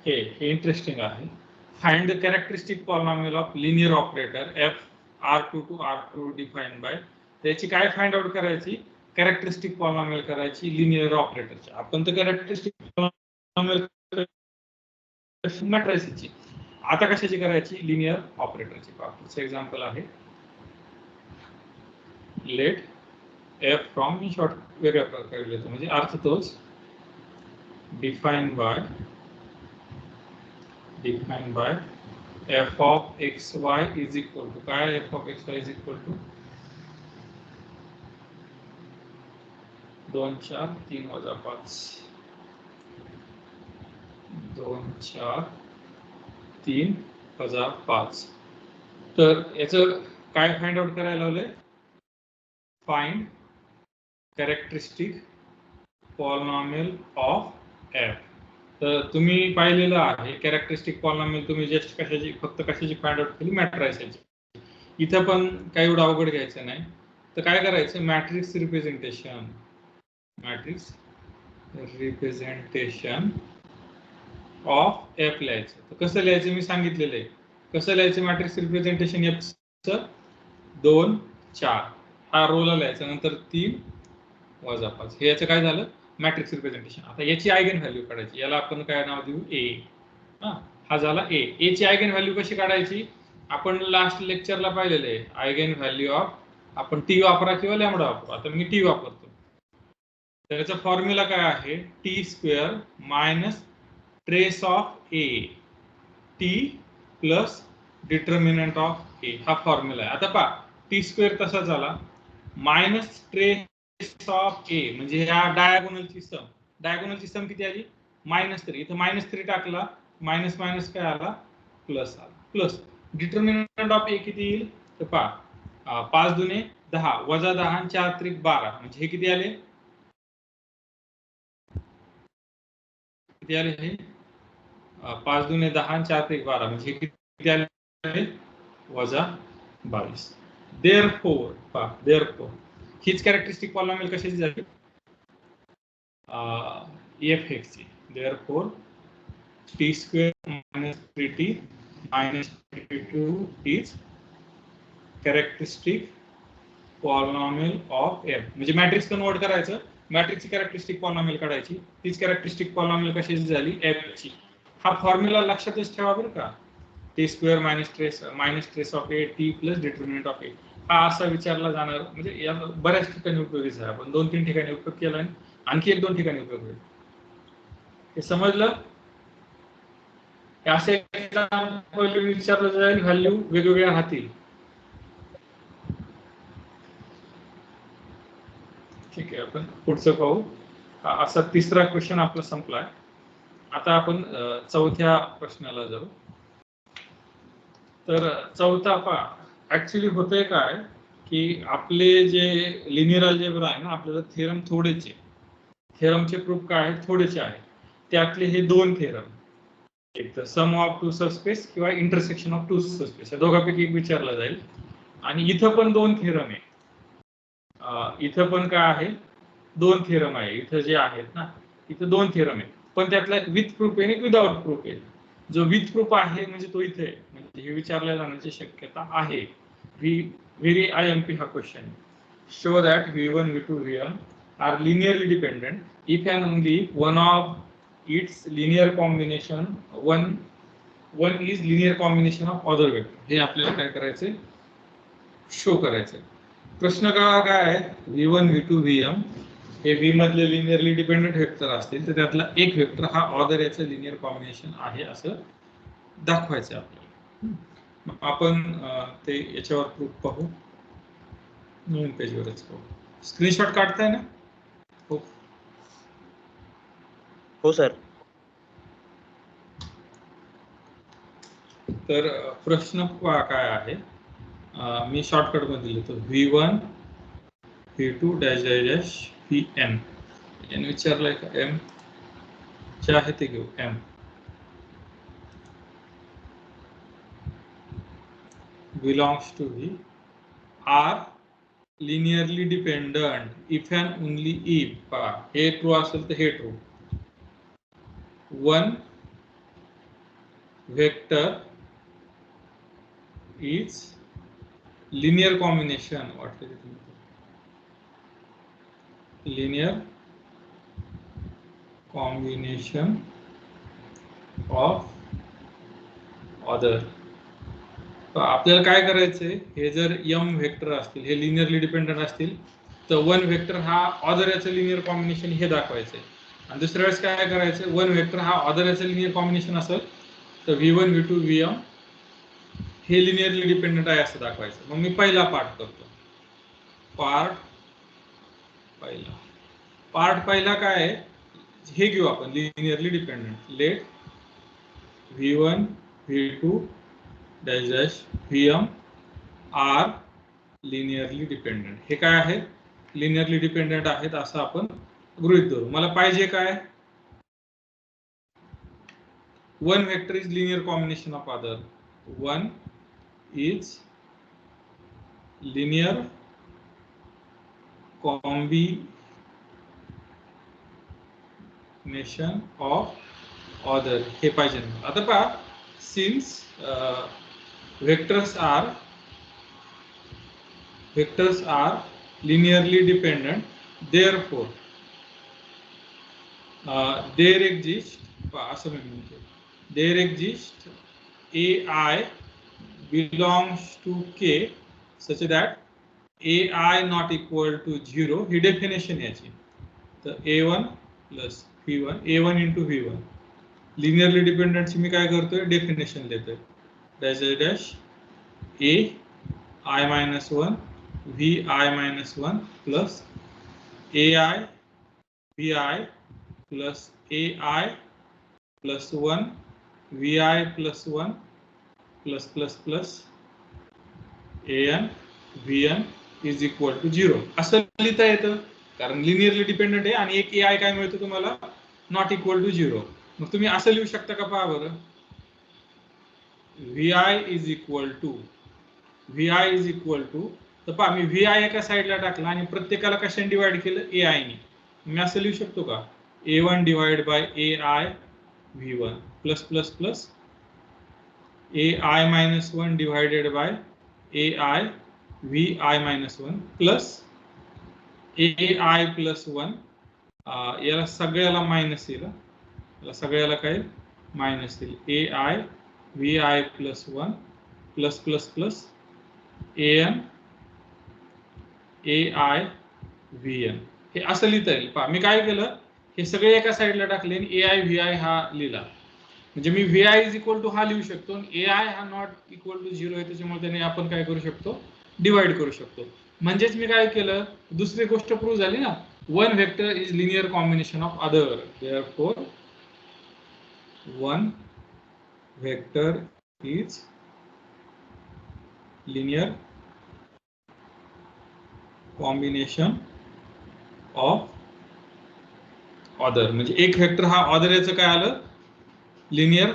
हे इंटरेस्टिंग आहे. Find the characteristic polynomial of linear operator F R2 to R2 defined by. त्याची काय फाइंड आउट करायची, कॅरेक्टरिस्टिक पॉलिनॉमियल करायची लिनियर ऑपरेटरची. आपण तर कॅरेक्टरिस्टिक पॉलिनॉमियल मॅट्रिक्सची, आता कशाची करायची, लिनियर ऑपरेटरची. पुढचं एक्झाम्पल आहे, लेट एफ फ्रॉम, मी शॉर्ट वेगळ्या प्रकारे लिहितो म्हणजे अर्थ तोच, defined by F of x Y is equal to काय, F of x Y is equal to 2 4 3 वजा 5 2 4 3 वजा 5. तर याचं काय फाइंड आउट करायला लावलंय, find characteristic polynomial of F. तर तुम्ही पाहिलेलं आहे कॅरेक्टरिस्टिक पॉलिनॉमियल तुम्ही जस्ट फक्त कशाची फाइंड आउट केली, मॅट्रिक्सची. इथं पण काही एवढं अवघड घ्यायचं नाही. तर काय करायचं, मॅट्रिक्स रिप्रेझेंटेशन ऑफ एफ लिहायचं. तर कसं लिहायचं मी सांगितलेलं आहे. कसं लिहायचं मॅट्रिक्स रिप्रेझेंटेशन एफचं, 2 4 हा रोला लिहायचा, नंतर 3 वजा 5. हे याचं काय झालं, मॅट्रिक्स रिप्रेझेंटेशन. आता याची आयगेन व्हॅल्यू काढायची. याला आपण काय नाव देऊ, ए. हा झाला ए. ए ची आयगेन व्हॅल्यू कशी काढायची, आपण लास्ट लेक्चरला पाहिलेलं आहे. आयगेन व्हॅल्यू ऑफ, आपण टी वापरा किंवा लॅम्बडा वापरा. आता मी टी वापरतो. त्याचा फॉर्म्युला काय आहे, t square minus trace of A t plus determinant of A. हा फॉर्म्युला आहे. आता पहा, टी स्क्वेअर तसा झाला मायनस ट्रेस ऑफ ए, म्हणजे ह्या डायगोनलची सम किती आली, -3. इथं -3 टाकला मायनस मायनस काय आला, प्लस आला. प्लस डिटर्मिनंट ऑफ ए किती येईल, तर पहा 5 दुने 10 वजा 10 आणि 4 त्रिक 12 म्हणजे हे किती आले, किती आले हे 5 दुने 10 आणि 4 त्रिक 12 म्हणजे हे किती आले, वजा 22. देअरफोर हीच कॅरेक्टरिस्टिक पॉलिनॉमियल कशाची झाली, f(x) ची. Therefore t square minus 3t minus 32 is characteristic polynomial of f. म्हणजे मॅट्रिक्स कन्वर्ट करायचं, मॅट्रिक्सची कॅरेक्टरिस्टिक पॉलिनॉमियल काढायची, तीच कॅरेक्टरिस्टिक पॉलिनॉमियल कशाची झाली, f ची. हा फॉर्म्युला लक्षातच ठेवा बरं का, t square minus trace of a t plus determinant of a. हा असा विचारला जाणार, म्हणजे या बऱ्याच ठिकाणी उपयोगीच आहे. आपण 2-3 ठिकाणी उपयोग केला आणि आणखी 1-2 ठिकाणी उपयोग होईल. हे समजलं, असे विचारलं जाईल, व्हॅल्यू वेगवेगळ्या राहतील. ठीक आहे, आपण पुढचं पाहू. असा तिसरा क्वेश्चन आपला संपलाय. आता आपण चौथ्या प्रश्नाला जाऊ. तर चौथा पहा, ऍक्च्युली होतंय काय की आपले जे लिनियर अल्जेब्रा आहे ना, आपल्याला थेरम थोडेचे, थेरमचे प्रूफ काय आहे, थोडेसे आहे. त्यातले हे 2 थेरम, एक तर सम ऑफ 2 सबस्पेस किंवा इंटरसेक्शन ऑफ 2 सबस्पेस, या दोघांपैकी एक विचारला जाईल. आणि इथं पण 2 थेरम आहे. इथं पण काय आहे, 2 थेरम आहे. इथं जे आहेत ना, इथं 2 थेरम आहे, पण त्यातला विथ प्रूफ आहे आणि विदाउट प्रूफ आहे. जो विथ प्रूफ आहे म्हणजे तो इथे, म्हणजे हे विचारल्या जाण्याची शक्यता आहे. व्हेरी IMP हा question. Show that V1, V2, Vm are linearly dependent if and only one of its linear combination one is linear combination of other vector. हे आपल्याला काय करायचंय, शो करायचंय. प्रश्न काय आहे, V1, V2, Vm हे V मधले लिनियरली डिपेंडेंट वेक्टर असतील तर त्यातला एक वेक्टर हा ऑर्डर याचं लिनियर कॉम्बिनेशन आहे असं दाखवायचं आपल्याला. आपण ते याच्यावर प्रूफ पाहू, नवीन पेजवरच पाहू. स्क्रीनशॉट काढताय ना? हो सर. तर प्रश्न काय आहे, मी शॉर्टकट मध्ये लिहितो, V1 V2 dash dash Vm. याने विचारलंय का, m चे आहे ते घेऊ. m belongs to V are linearly dependent if and only if हे ट्रू असेल तर हे true, one vector is linear combination, what is it, linear combination of other. आपल्याला काय करायचंय, हे जर m वेक्टर असतील, हे लिनियरली डिपेंडंट असतील, तर वन वेक्टर हा ऑर्डर याचं लिनियर कॉम्बिनेशन हे दाखवायचंय. आणि दुसऱ्या वेळेस काय करायचं, वन वेक्टर हा ऑर्डर याचं लिनियर कॉम्बिनेशन असेल तर V1, V2, Vm हे लिनियरली डिपेंडंट आहे असं दाखवायचं. मग मी पहिला पार्ट करतो. पार्ट पहिला काय आहे, हे घेऊ आपण linearly dependent. Let V1, V2 dash dash Vm are linearly dependent. हे काय आहे, लिनियरली डिपेंडंट आहेत असं आपण गृहीत धरू. मला पाहिजे काय, one vector is linear combination of other. One is linear combination of order, हे पाहिजे. आता पहा, since vectors are linearly dependent, therefore there exists AI belongs to K such that AI not equal to 0. ही definition याची. तर A1 plus V1, A1 into V1 linearly डिपेंडंटची मी काय करतोय, डेफिनेशन देतोय. Dash dash A I minus 1 V I minus 1 plus AI VI plus AI plus 1 vi plus 1 plus plus plus an vn is equal to 0 असं लिहिता येतं, कारण linearly dependent आहे आणि एक ai काय मिळतं तुम्हाला, नॉट इक्वल टू 0. मग तुम्ही असं लिहू शकता का, पहा बरं, vi इज इक्वल टू तर पहा मी vi एका साईडला टाकला आणि प्रत्येकाला कशाने डिवाइड केलं, ai ने. मी असं लिहू शकतो का, a1 divide by ai v1 plus plus plus ai minus 1 divided by ai vi minus 1 plus ai plus 1 याला सगळ्याला मायनस येईल, याला सगळ्याला काय मायनस येईल, ai vi plus 1 plus plus plus an ai vn हे असं लिहिता येईल. पहा मी काय केलं, हे सगळे एका साईडला टकले आणि ai vi हा लिहिला, म्हणजे मी vi इज इक्वल टू हा लिहू शकतो आणि ai हा नॉट इक्वल टू 0 आहे, त्याच्यामुळे त्याने आपण काय करू शकतो, डिवाइड करू शकतो. म्हणजेच मी काय केलं, दुसरी गोष्ट प्रूव्ह झाली ना, one vector is linear combination of other, therefore one vector is linear combination of order. म्हणजे एक वेक्टर हा ऑर्डर याचं काय आलं, लिनियर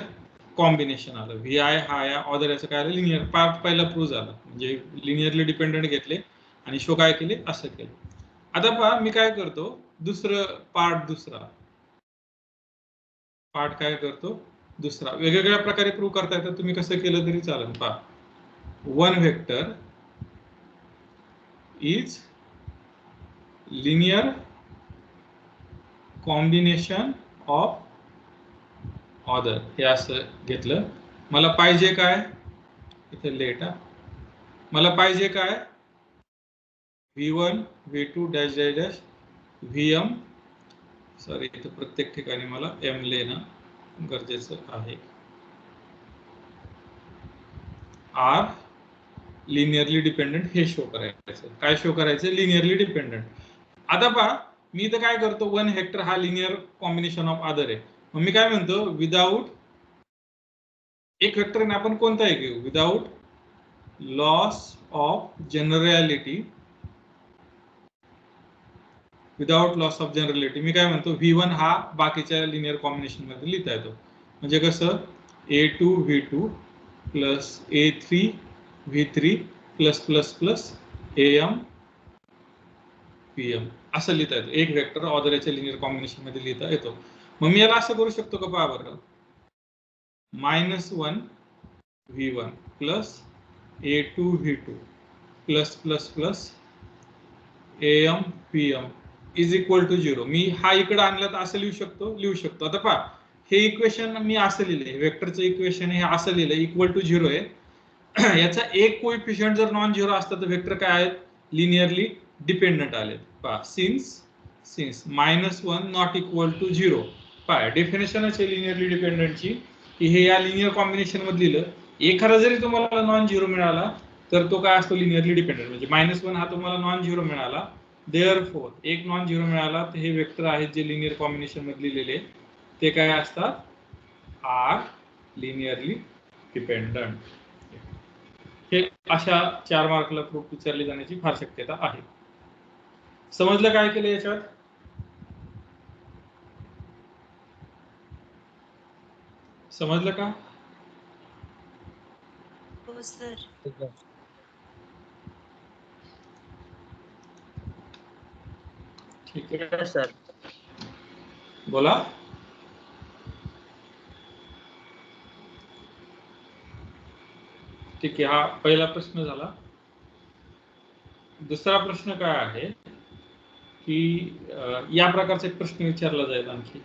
कॉम्बिनेशन आलं. vi हा या ऑर्डर याचं काय आलं, लिनियर. पार्ट पहिला प्रूव्ह झाला, म्हणजे लिनियरली डिपेंडंट घेतले आणि शो काय केले, असं केलं. आता पहा मी काय करतो, दुसरं पार्ट काय करतो, दुसरा वेगवेगळ्या प्रकारे प्रूव्ह करता येतं, तुम्ही कसं केलं तरी चालेल. पहा, one vector is linear combination of order, हे असं घेतलं. मला पाहिजे काय, इथे लेट, मला पाहिजे काय, v1 v2 dash dash dash vm, sorry इथे प्रत्येक ठिकाणी मला m लिहिणं गरजेचं आहे, आर लिनियरली डिपेंडंट हे शो करायचं. काय शो करायचं, लिनियरली डिपेंडंट. आता पहा मी इथं काय करतो, वन व्हेक्टर हा लिनियर कॉम्बिनेशन ऑफ अदर आहे. मग मी काय म्हणतो, विदाउट एक वेक्टर आपण कोणताही घेऊ, without loss of generality, without loss of generality मी काय म्हणतो, v1 हा बाकीच्या लिनियर कॉम्बिनेशन मध्ये लिहिता येतो. म्हणजे कसं, a2 v2 plus a3 v3 plus plus plus am pm असं लिहिता येतो. एक वेक्टर ऑर्डर याच्या लिनियर कॉम्बिनेशन मध्ये लिहिता येतो. मग मी याला असं करू शकतो का, पहा बरं, -1 v1 plus a2 v2 plus plus plus am pm is equal to 0. मी हा इकडे आणला तर असं लिहू शकतो. आता पहा हे इक्वेशन मी असं लिहिलंय, वेक्टरचं इक्वेशन हे असं लिहिलंय, इक्वल टू 0 आहे. याचा एक कोएफिशिएंट जर नॉन 0 असता तर वेक्टर काय आहेत, लिनियरली डिपेंडंट आले. पहा, सिन्स -1 नॉट इक्वल टू 0. पहा डेफिनेशनच आहे लिनियरली डिपेंडंटची, की हे या लिनियर कॉम्बिनेशन मध्ये लिहिलं. एखादा जरी तुम्हाला नॉन 0 मिळाला तर तो काय असतो, लिनियरली डिपेंडंट. म्हणजे -1 हा तुम्हाला नॉन 0 मिळाला, देअरफॉर एक नॉन 0 मिळाला तर हे वेक्टर आहेत जे लिनियर कॉम्बिनेशन मध्ये लिहिलेले ते काय असतात, आर लिनियरली डिपेंडंट. हे अशा 4 मार्कला प्रूफ विचारली जाण्याची फार शक्यता आहे. समजलं काय केलं याच्यात, समजलं का? हो सर. ठीक आहे, Yes, sir. बोला. ठीक आहे, हा पहिला प्रश्न झाला. दुसरा प्रश्न काय आहे की या प्रकारचा एक प्रश्न विचारला जाईल आणखी,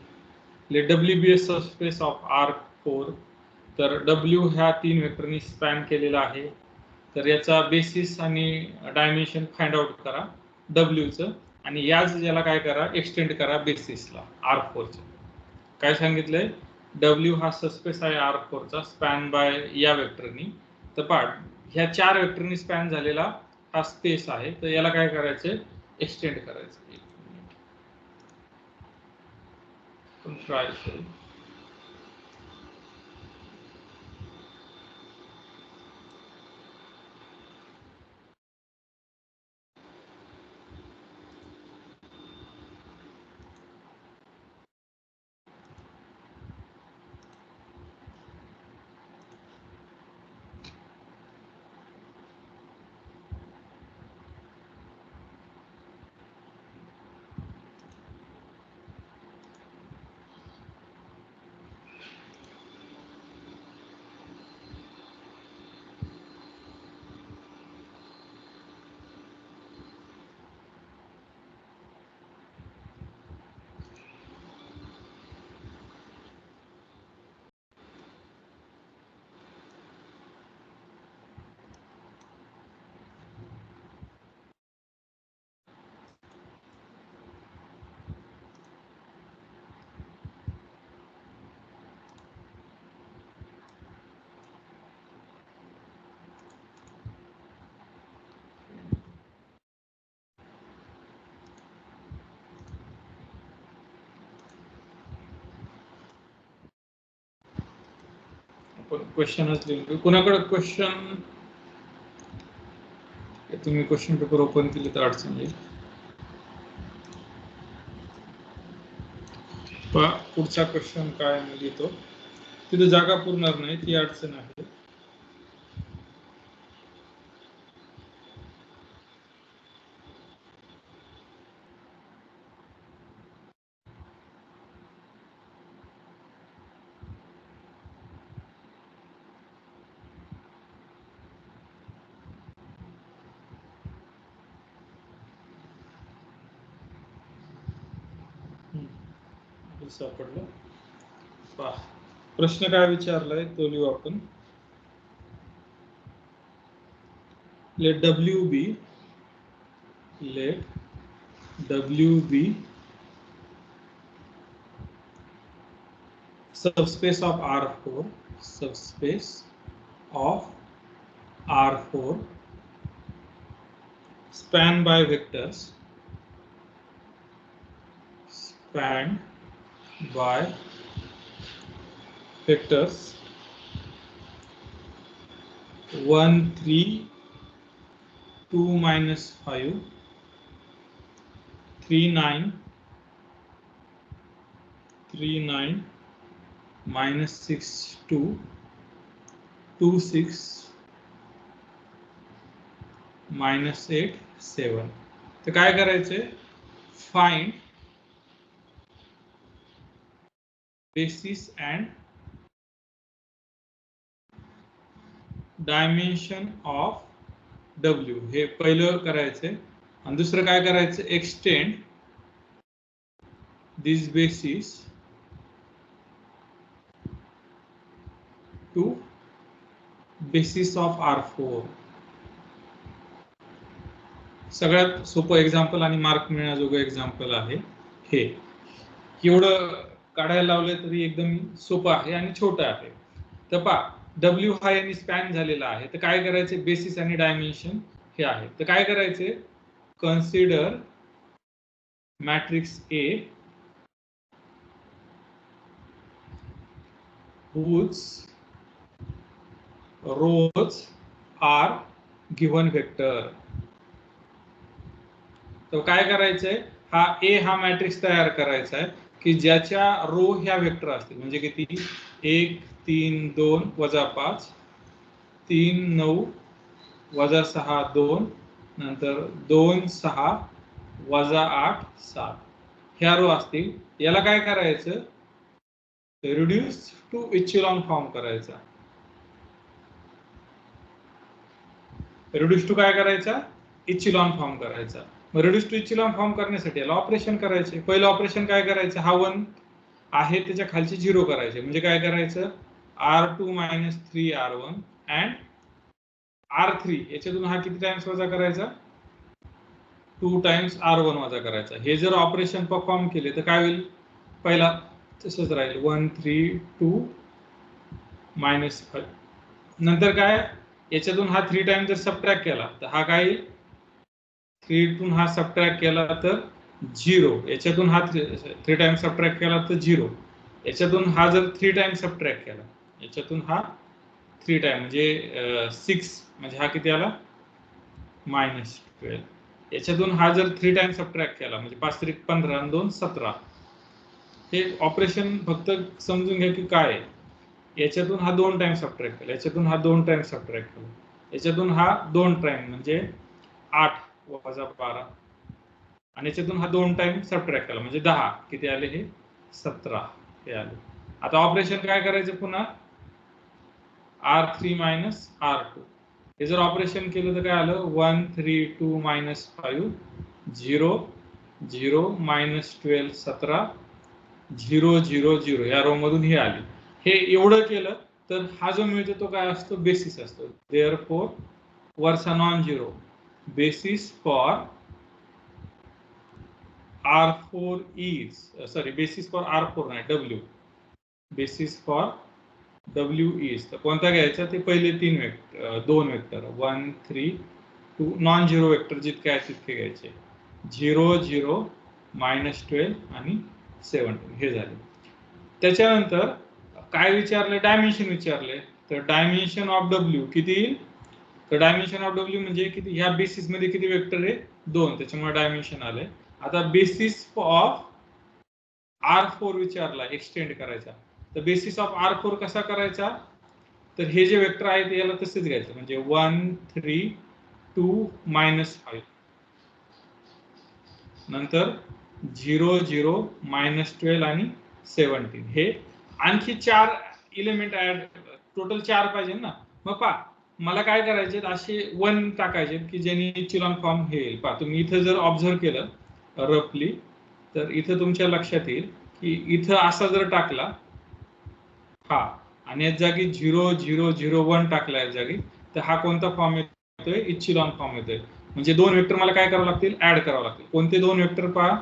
WBS सबस्पेस ऑफ R4. तर W ह्या 3 वेक्टरनी स्पॅन केलेला आहे. तर याचा बेसिस आणि डायमेन्शन फाइंड आउट करा W आणि याला काय करा, एक्सटेंड करा बेसिसला R4 च्या. काय सांगितलंय, W हा सबस्पेस आहे R4 चा, स्पॅन बाय या वेक्टरनी. तर पहा ह्या 4 वेक्टरनी स्पॅन झालेला हा स्पेस आहे, तर याला काय करायचंय, एक्सटेंड करायचं. ट्राय करू. आपण क्वेश्चनच लिहून कोणाकडे क्वेश्चन तुम्ही क्वेश्चन पेपर ओपन केले तर अडचण येईल. पुढचा क्वेश्चन काय लिहितो तिथे जागा पुरणार नाही ती अडचण आहे. सापडलं पहा प्रश्न काय विचारलाय तो लिहू आपण. let W be subspace of R4 spanned by vectors 1 3 2 minus 5 3 9 minus 6 2 2 6 minus 8 7. तर काय करायचंय find basis and dimension of W हे पहिलं करायचंय आणि दुसरं काय करायचं extend this basis to basis of R4. सगळ्यात सोपं एक्झाम्पल आणि मार्क मिळण्याजोगं एक्झाम्पल आहे हे. एवढं काढायला लावलं तरी एकदम सोपं आहे आणि छोटं आहे. तर पहा W हा यांनी स्पॅन झालेला आहे तर काय करायचे बेसिस आणि डायमेन्शन हे आहे. तर काय करायचे consider matrix A whose rows are given vector. तर काय करायचंय हा A हा मॅट्रिक्स तयार करायचा आहे की ज्याच्या रो ह्या वेक्टर असतील म्हणजे किती 1 3 2 5 3 9 6 2 नंतर 2 6 8 7 ह्या रो असतील. याला काय करायचं रिड्यूस टू इचेलॉन फॉर्म करायचा. रिड्यूस टू काय करायचा इचेलॉन फॉर्म करायचा. रिड्यूस टू इचेलॉन फॉर्म करण्यासाठी याला ऑपरेशन करायचे. पहिलं ऑपरेशन काय करायचं हा 1 आहे त्याच्या खालचे 0 करायचे म्हणजे काय करायचं R2 minus 3R1 and R3 याच्यातून हा किती टाइम्स वजा करायचा 2 टाइम्स R1 वजा करायचा. हे जर ऑपरेशन परफॉर्म केले तर काय होईल पहिला तसंच राहील 1 3 2 minus 5. नंतर काय याच्यातून हा 3 टाइम्स जर सबट्रॅक्ट केला तर हा काय 3 तून हा सबट्रॅक्ट केला तर 0. याच्यातून हा 3 टाइम्स सबट्रॅक्ट केला तर 0. याच्यातून हा जर 3 टाइम्स सबट्रॅक्ट केला याच्यातून हा 3 टाइम म्हणजे 6 म्हणजे हा किती आला -12. याच्यातून हा जर 3 टाइम्स सबट्रॅक्ट केला म्हणजे 5 3 15 आणि 2 17. हे ऑपरेशन फक्त समजून घ्या की काय याच्यातून हा 2 टाइम्स सबट्रॅक्ट केला याच्यातून हा 2 टाइम्स सबट्रॅक्ट केला याच्यातून हा 2 टाइम म्हणजे 8 वजा 12 आणि याच्यातून हा 2 टाइम सबट्रॅक्ट केला म्हणजे 10 किती आले हे 17 हे आले. आता ऑपरेशन काय करायचं पुन्हा R3 minus R2 हे जर ऑपरेशन केलं तर काय आलं 1 3 2 minus 5 0 0 minus 12 17 0 0 0 या रो मधून हे आली. हे एवढं केलं तर हा जो मिळतो तो काय असतो बेसिस असतो. therefore वरचा non zero basis for R4 is basis for R4 नाही W basis for W is तर कोणता घ्यायचा ते पहिले 2 वेक्टर 1 3 2 नॉन झिरो वेक्टर जितके आहेत तितके घ्यायचे 0 0 -12 आणि 17 हे झाले. त्याच्यानंतर काय विचारले डायमेन्शन विचारले तर डायमेन्शन ऑफ डब्ल्यू किती येईल? तर डायमेन्शन ऑफ डब्ल्यू म्हणजे किती, ह्या बेसिस मध्ये किती वेक्टर आहे? 2, त्याच्यामुळे डायमेन्शन आले. आता बेसिस ऑफ R4 विचारला एक्सटेंड करायचा, तर बेसिस ऑफ R4 कसा करायचा? तर हे जे वेक्टर आहेत याला तसेच घ्यायचं, म्हणजे 1 3 2 -5, नंतर 0 0 -12 आणि 17, हे आणखी 4 एलिमेंट ऍड, टोटल 4 पाहिजे ना. मग पहा मला काय करायचे, असे 1 टाकायचे की ज्यांनी इचेलॉन फॉर्म हे येईल. पहा तुम्ही इथं जर ऑब्झर्व केलं रफली, तर इथं तुमच्या लक्षात येईल की इथं असा जर टाकला हा, आणि या जागी 0 0 0 1 टाकला या जागी, तर हा कोणता फॉर्म येतोय? इचेलॉन फॉर्म येतोय. म्हणजे 2 वेक्टर मला काय करावं लागतील? ऍड करावं लागतील. कोणते 2 वेक्टर? पहा,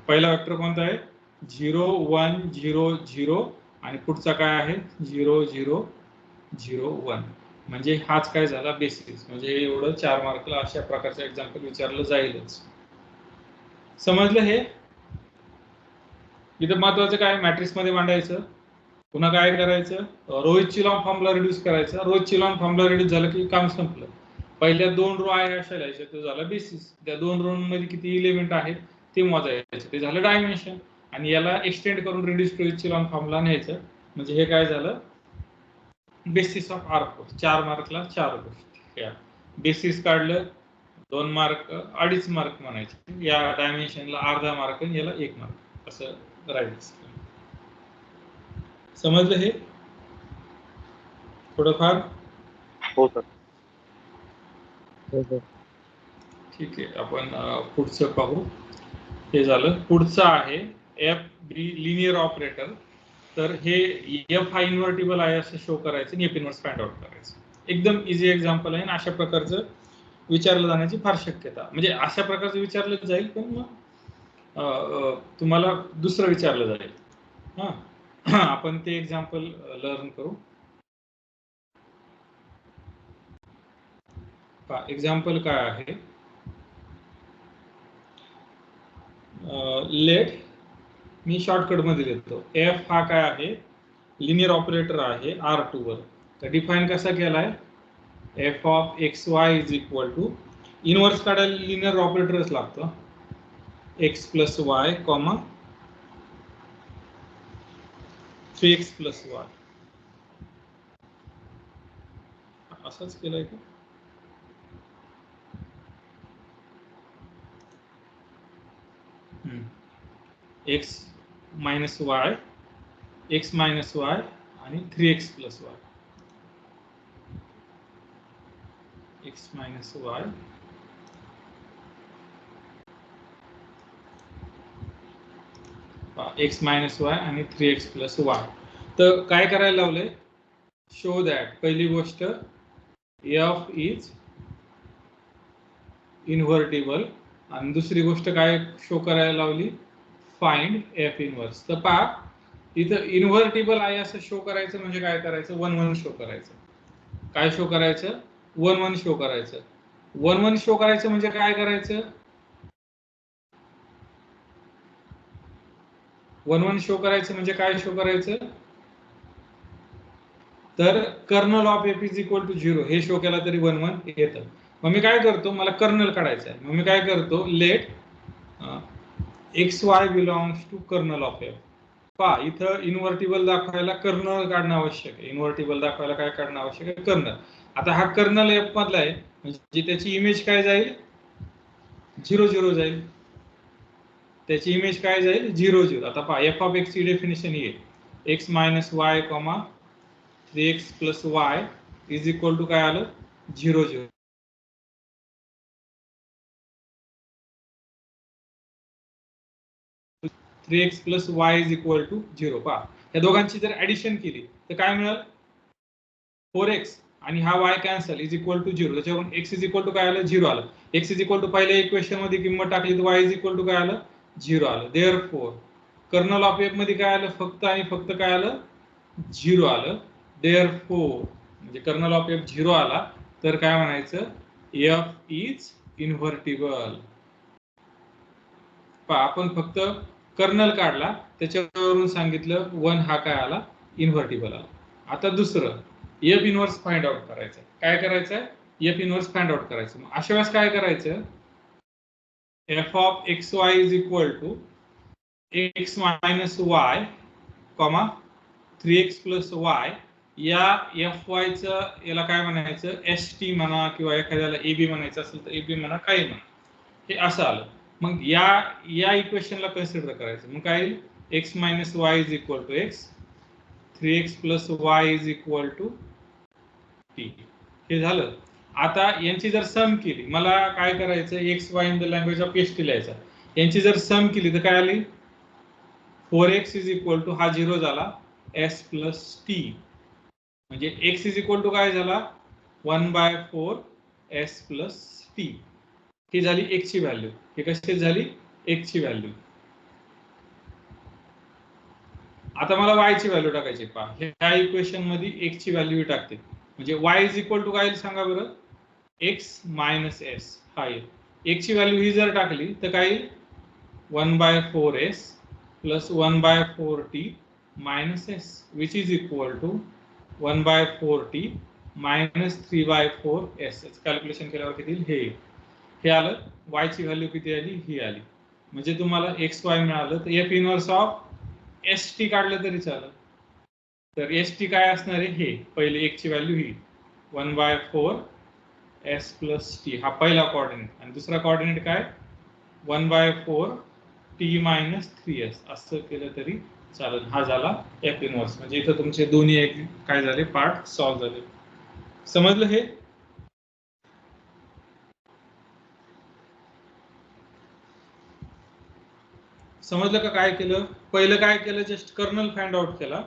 पहिला वेक्टर कोणता आहे? 0 1 0 0, आणि पुढचा काय आहे? 0 0 0 1. म्हणजे हाच काय झाला? बेसिस. म्हणजे एवढं 4 मार्कला अशा प्रकारचं एक्झाम्पल विचारलं जाईलच. समजलं हे? इथं महत्वाचं काय? मॅट्रिक्स मध्ये मांडायचं, पुन्हा काय करायचं? रो इचेलॉन फॉर्मला रिड्यूस करायचं. रो इचेलॉन फॉर्मला रिड्यूस झालं की काम संपलं. पहिल्या 2 रो आहे अशा लिहायच्या, तो झाला बेसिस. त्या 2 रो मध्ये किती एलिमेंट आहेत ते मोजायचे, ते झालं डायमेन्शन. आणि याला एक्सटेंड करून रिड्यूस टू इचेलॉन फॉर्मला न्यायचं, म्हणजे हे काय झालं? Basis of R4. 4 मार्कला 4 गोष्टी. बेसिस काढलं 2 मार्क, 2.5 मार्क म्हणायचे. या डायमेन्शनला अर्धा मार्क आणि याला 1 मार्क, असं राहील. समजलं हे थोडंफार? हो सर. हो सर. ठीक आहे, आपण पुढचं पाहू. हे झालं. पुढचं आहे FB लिनियर ऑपरेटर. तर हे F हा इन्व्हर्टिबल आहे असं शो करायचं आणि F इन्व्हर्स फाइंड आउट करायचं. एकदम इझी एक्झाम्पल आहे आणि अशा प्रकारचं विचारलं जाण्याची फार शक्यता, म्हणजे अशा प्रकारचं विचारलं जाईल, पण मग तुम्हाला दुसरं विचारलं जाईल. हा, आपण ते एक्झाम्पल लर्न करू. एक्झाम्पल काय आहे? लेट, मी शॉर्टकट मध्ये देतो. F हा काय आहे? लिनियर ऑपरेटर आहे R2 वर. तर डिफाइन कसा केलाय? F of xy is equal to, inverse काढायला लिनियर ऑपरेटरच लागतं, x plus Y comma 3x plus Y. असंच केलंय का? x minus Y, x minus Y आणि 3x plus Y, x minus Y x minus Y आणि 3x प्लस वाय. तर काय करायला लावलंय? शो दॅट, पहिली गोष्ट F इज इन्व्हर्टिबल, आणि दुसरी गोष्ट काय शो करायला लावली? Find F inverse. तर पहा इथं इन्व्हर्टिबल आहे असं शो करायचं म्हणजे काय करायचं? 1 1 शो करायचं. काय शो करायचं? 1 1 शो करायचं. 1 1 शो करायचं म्हणजे काय करायचं? 1 1 शो करायचं म्हणजे काय शो करायचं? तर kernel of F is equal to 0 हे शो केला तरी 1 1 येतं. मग मी काय करतो? मला कर्नल काढायचं आहे. मग मी काय करतो? Let xy belongs to kernel of F. पहा इथं इन्व्हर्टिबल दाखवायला कर्नल काढणं आवश्यक आहे. इन्व्हर्टिबल दाखवायला काय काढणं आवश्यक आहे? कर्नल. आता हा कर्नल F मधला आहे, म्हणजे त्याची इमेज काय जाईल? 0 0 जाईल. त्याची इमेज काय जाईल? 0 0. आता पहा F ऑफ x ची डेफिनेशन ही आहे, x minus y comma 3x plus y is equal to काय आलं? 0 0. 3x plus y is equal to 0. पहा या दोघांची जर ऍडिशन केली तर काय मिळेल? 4x आणि हा y cancel is equal to 0. त्याच्यावरून x इज इक्वल टू काय आलं? 0 आलं. x इज इक्वल टू पहिल्या इक्वेशन मध्ये किंमत टाकली तर y इज इक्वल टू काय आलं? 0 आलं. देअरफॉर कर्नल ऑफ F मध्ये काय आलं? फक्त आणि फक्त काय आलं? 0 आलं. देअरफॉर म्हणजे कर्नल ऑफ F 0 आला तर काय म्हणायचं? F is invertible. पहा आपण फक्त कर्नल काढला, त्याच्यावरून सांगितलं 1 हा काय आला? इन्व्हर्टिबल आला. आता दुसरं एफ इनवर्स फाइंड आउट करायचं. काय करायचं? एफ इनवर्स फाइंड आउट करायचं. मग अशा वेळेस काय करायचं? F of x Y is equal to x minus y comma 3x plus y या एफ वायचं याला काय म्हणायचं? एस टी म्हणा किंवा एखाद्याला ए बी म्हणायचं असेल तर ए बी म्हणा, काही म्हणा. हे असं आलं. मग या इक्वेशनला कन्सिडर करायचं. मग काय येईल? X minus y is equal to x, 3x plus y is equal to t. हे झालं. आता यांची जर सम केली, मला काय करायचं? X Y in the language of S T लिहायचा. यांची जर सम केली तर काय आली? 4x इज इक्वल टू हा 0 झाला s प्लस टी, म्हणजे x इज इक्वल टू काय झाला? 1/4 s प्लस टी. ही झाली x ची व्हॅल्यू. ही कशी झाली? x ची व्हॅल्यू. आता मला y ची व्हॅल्यू टाकायची. पहा, ह्या इक्वेशन मध्ये x ची व्हॅल्यू टाकते. म्हणजे y इज इक्वल टू काय येईल सांगा बरं? x मायनस s हा येईल. x ची व्हॅल्यू ही जर टाकली तर काय येईल? 1/4s plus 1/4t minus s, which is equal to 1/4t minus 3/4s. Calculation केल्यावर किती येईल? हे हे आलं. y ची व्हॅल्यू किती आली? ही आली. म्हणजे तुम्हाला एक्स वाय मिळालं. तर F inverse of S T काढलं तरी चालेल. तर एस टी काय असणार आहे? हे पहिले एक ची व्हॅल्यू ही 1/4 s प्लस टी, हा पहिला कोऑर्डिनेट. आणि दुसरा कोऑर्डिनेट काय? 1/4 t मायनस 3s. असं केलं तरी चालेल. हा झाला एफ इनवर्स. म्हणजे इथं तुमचे दोन्ही काय झाले? पार्ट सॉल्व्ह झाले. समजलं हे? समजलं का? काय केलं? पहिलं काय केलं? जस्ट कर्नल फाइंड आउट केला.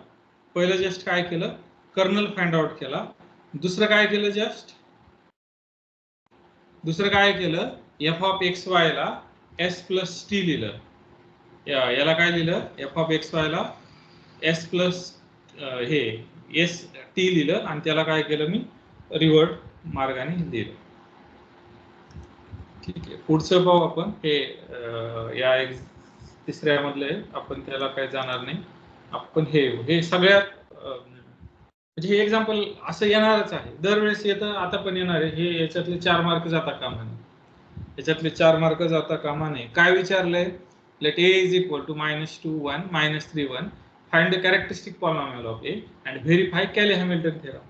पहिलं जस्ट काय केलं? कर्नल फाइंड आउट केला. दुसरं काय केलं? दुसरं काय केलं? एफ ऑफ एक्स वाय ला एस प्लस टी लिहिलं. याला काय लिहिलं? एफ ऑफ एक्स वाय ला एस प्लस हे एस टी लिहिलं आणि त्याला काय केलं? मी रिव्हर्ट मार्गाने दिलं. ठीक आहे. पुढचं पाहू आपण. हे या तिसऱ्या मधले आपण त्याला काय जाणार नाही. आपण हे सगळ्यात म्हणजे हे एक्झाम्पल असं येणारच आहे. दरवेळेस येतं, आता पण येणार आहे. हे याच्यातले 4 मार्क जाता कामा नये. याच्यातले 4 मार्क जाता कामा नये. काय विचारलंय? Let a is equal to -2 1 -3 1 find the characteristic polynomial of a and verify Cayley-Hamilton theorem.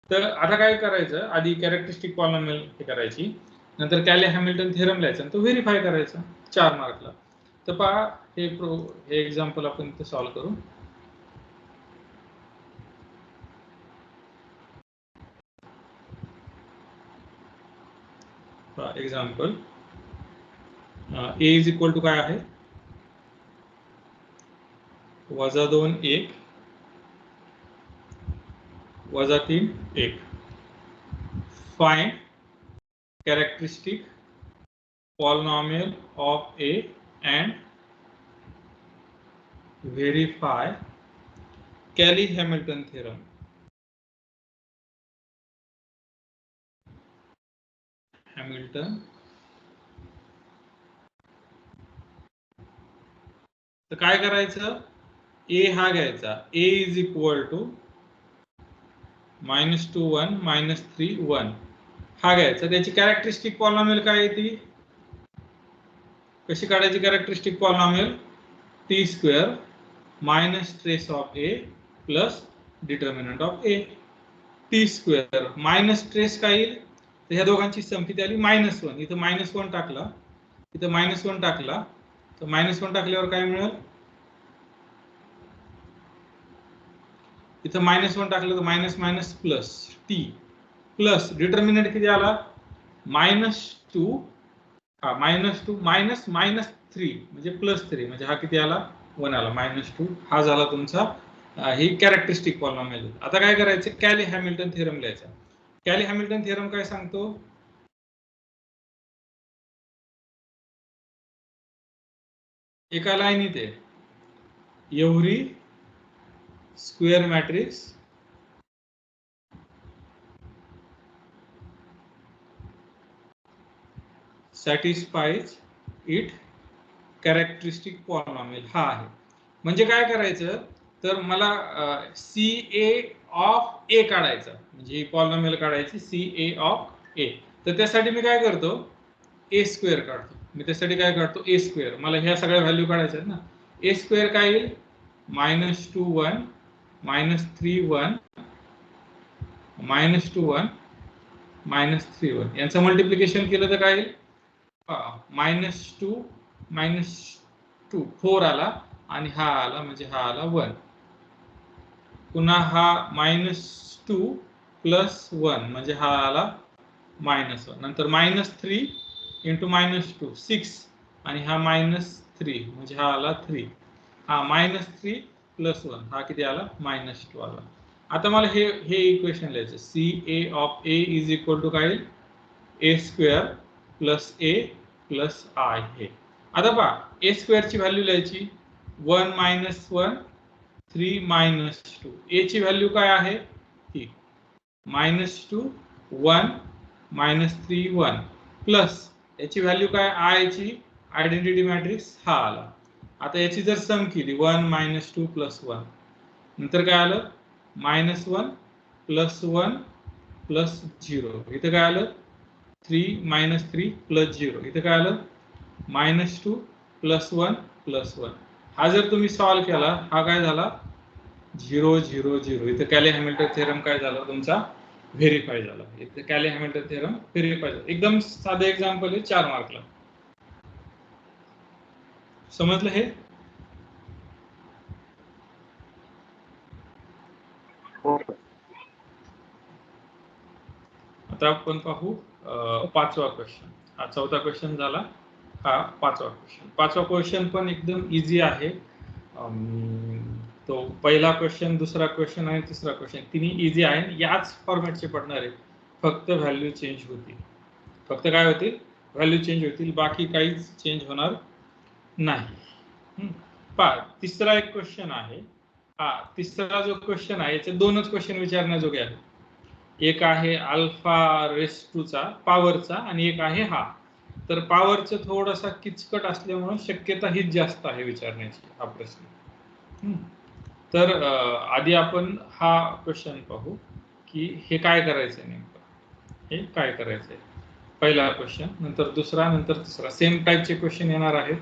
तर आता काय करायचं? आधी कॅरेक्टरिस्टिक पॉलिनॉमियल हे करायची, नंतर Cayley-Hamilton theorem लिहायचा आणि तो व्हेरीफाय करायचा 4 मार्कला. तर पहा, हे एक्झाम्पल आपण इथे सॉल्व्ह करू. Example a is equal to काय आहे? -2 1 -3 1. Find characteristic polynomial of a and verify Cayley-Hamilton theorem. Hamilton. तर काय करायचं? a हा घ्यायचा. a इज इक्वल टू -2 1 -3 1 हा घ्यायचा. त्याची कॅरेक्टरिस्टिक पॉलिनॉमियल काय येते? कशी काढायची characteristic polynomial? t square minus trace of a plus determinant of a. t square minus trace काय येईल? तर ह्या दोघांची सम किती आली? -1. इथं -1 टाकला, इथं -1 टाकला, तर -1 टाकल्यावर काय मिळेल? इथं -1 टाकलं तर minus minus plus T plus determinant किती आला? -2 हा -2 मायनस -3 म्हणजे +3 म्हणजे हा किती आला? 1 आला. -2 हा झाला तुमचा ही कॅरेक्टरिस्टिक पॉलिनॉमियल. आता काय करायचं? Cayley-Hamilton theorem लिहायचा. Cayley-Hamilton theorem काय सांगतो? एका लाईनीत आहे every square matrix satisfies it characteristic polynomial. हा आहे. म्हणजे काय करायचं? तर मला CA ऑफ ए काढायचा, म्हणजे ही पॉलिनॉमियल काढायची CA ऑफ ए. तर त्यासाठी मी काय करतो, ए स्क्वेअर काढतो. मी त्यासाठी काय काढतो, ए स्क्वेअर. मला ह्या सगळ्या व्हॅल्यू काढायच्या आहेत ना. ए स्क्वेअर काय येईल, -2 1 -3 1 -2 1 -3 1. यांचं मल्टिप्लिकेशन केलं तर काय येईल, -2 -2 4 आला आणि हा आला, म्हणजे हा आला 1. पुन्हा हा -2 + 1 म्हणजे हा आला -1. नंतर -3 × -2 6 आणि हा -3 म्हणजे हा आला 3. हा -3 + 1 हा किती आला, -2 आला. आता मला हे इक्वेशन लिहायचं, CA of A is equal to काय, A स्क्वेअर + A + I. हे आता पहा, A स्क्वेअरची व्हॅल्यू लिहायची 1 - 1 3 - 2. A ची व्हॅल्यू काय आहे, ही -2 1 -3 1 प्लस याची व्हॅल्यू काय, I ची आयडेंटिटी मॅट्रिक्स हा आला. आता याची जर सम केली 1 - 2 + 1 नंतर काय आलं, -1 + 1 + 0. इथं काय आलं, 3 - 3 + 0. इथं काय आलं, -2 + 1 + 1. हा जर तुम्ही सॉल्व्ह केला, हा काय झाला 0 0 0. इथं कॅले हॅमिल्टन थेरम काय झाला तुमचा, व्हेरीफाय झाला. इथे कॅले हॅमिल्टन थेरम व्हेरीफाय झाला. एकदम साधं एक्झाम्पल आहे, 4 मार्कला. समजलं हे? हो. आता आपण पाहू 5वा क्वेश्चन. हा 4था क्वेश्चन झाला, हा 5वा क्वेश्चन. 5वा क्वेश्चन पण एकदम इझी आहे. तो पहिला क्वेश्चन, दुसरा क्वेश्चन आणि तिसरा क्वेश्चन तिन्ही इझी आहे. याच फॉर्मॅटचे पडणार आहे, फक्त व्हॅल्यू चेंज होतील. फक्त काय होतील, व्हॅल्यू चेंज होतील, बाकी काहीच चेंज होणार नाही. पहा, तिसरा एक क्वेश्चन आहे. हा तिसरा जो क्वेश्चन आहे, याचे 2च क्वेश्चन विचारण्याजोगे आहेत. एक आहे α⁻² चा पॉवरचा आणि एक आहे हा. तर पॉवरचं थोडासा किचकट असल्यामुळे शक्यता हीच जास्त आहे विचारण्याची, हा प्रश्न. तर आधी आपण हा क्वेश्चन पाहू की हे काय करायचंय नेमकं, हे काय करायचंय. पहिला क्वेश्चन, नंतर दुसरा, नंतर तिसरा. सेम टाईपचे क्वेश्चन येणार आहेत.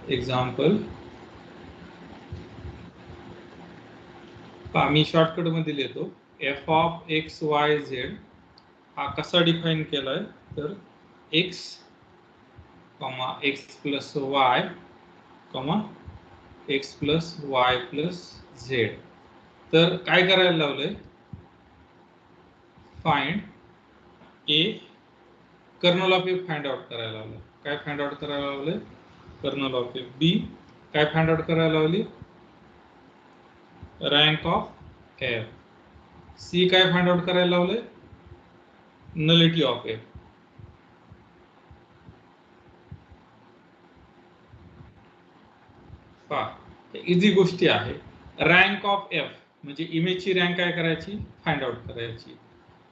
एक्झाम्पल मी शॉर्टकट मध्ये लिहितो. f(x, y, z) हा कसा डिफाइन केलाय, तर x, x + y, x + y + z. तर काय करायला लावलंय, find a kernel of f find out करायला लावलंय. काय फाइंड आउट करायला लावलंय, कर्नल ऑफ f. b काय फाइंड आउट करायला लावली, रँक ऑफ f. c काय फाइंड आउट करायला लावलंय, नलिटी ऑफ f. इझी गोष्टी आहे. रँक ऑफ f म्हणजे इमेजची रँक काय करायची, फाइंड आउट करायची.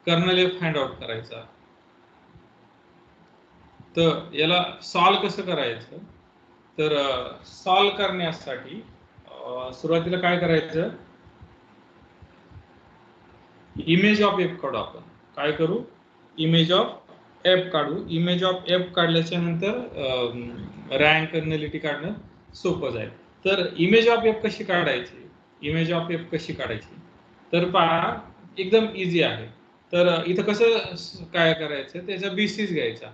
कर्नल f फाइंड आउट करायचा. तर याला सॉल्व कसं करायचं, तर सॉल्व करण्यासाठी सुरुवातीला काय करायचं, इमेज ऑफ f काढू. आपण काय करू, इमेज ऑफ f काढू. इमेज ऑफ f काढल्याच्या नंतर रँक नलिटी काढणं सोपं जाईल. तर इमेज ऑफ f कशी काढायची, इमेज ऑफ f कशी काढायची, तर पहा एकदम इझी आहे. तर इथं कसं काय करायचं, त्याचा बेसिस घ्यायचा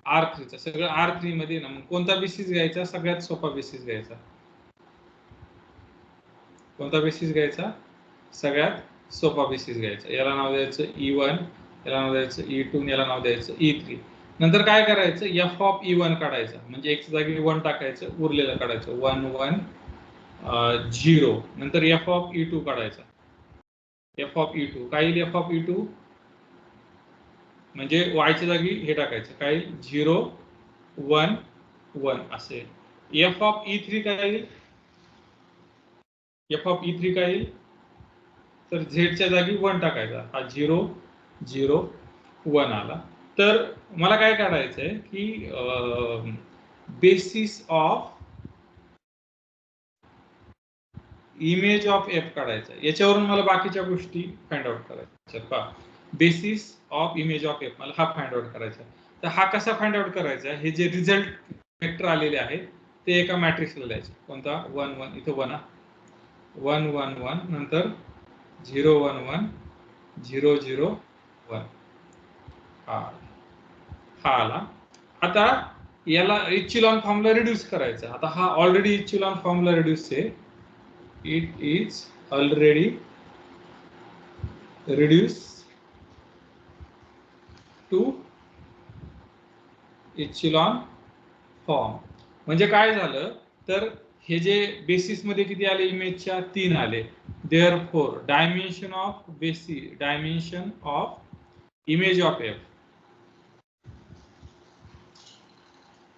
R3 चा. सगळं R3 मध्ये ना, मग कोणता बेसिस घ्यायचा, सगळ्यात सोपा बेसिस घ्यायचा. कोणता बेसिस घ्यायचा, सगळ्यात सोपा बेसिस घ्यायचा. याला नाव द्यायचं E1, याला नाव द्यायचं E2, याला नाव द्यायचं E3. नंतर काय करायचं, f(E1) काढायचा, म्हणजे x जागी 1 टाकायचं, उरलेलं काढायचं 1 1 0. नंतर f(E2) काढायचा. f(E2) काय येईल, f(E2) म्हणजे y च्या जागी हे टाकायचं, काय 0 1 1 असे. f(E3) काय येईल, f(E3) काय येईल, तर z च्या जागी 1 टाकायचा, हा 0 0 1 आला. तर मला काय काढायचंय की basis of image of F काढायचा, याच्यावरून मला बाकीच्या गोष्टी फाइंड आउट करायच्या. पहा, basis of image of F मला हा फाइंड आउट करायचा. तर हा कसा फाइंड आउट करायचा, हे जे रिझल्ट वेक्टर आलेले आहेत ते एका मॅट्रिक्सला लिहायचे. कोणता? 1 1, इथं 1 1 1 1, नंतर 0 1 1 0 0 1, हा आला. आता याला इचेलॉन फॉर्मला रिड्यूस करायचा. आता हा ऑलरेडी इचेलॉन फॉर्मला रिड्यूस आहे. It is already reduce to echelon form. म्हणजे काय झालं, तर हे जे बेसिस मध्ये किती आले इमेजच्या? 3 आले. Therefore dimension of basis, dimension of image of F,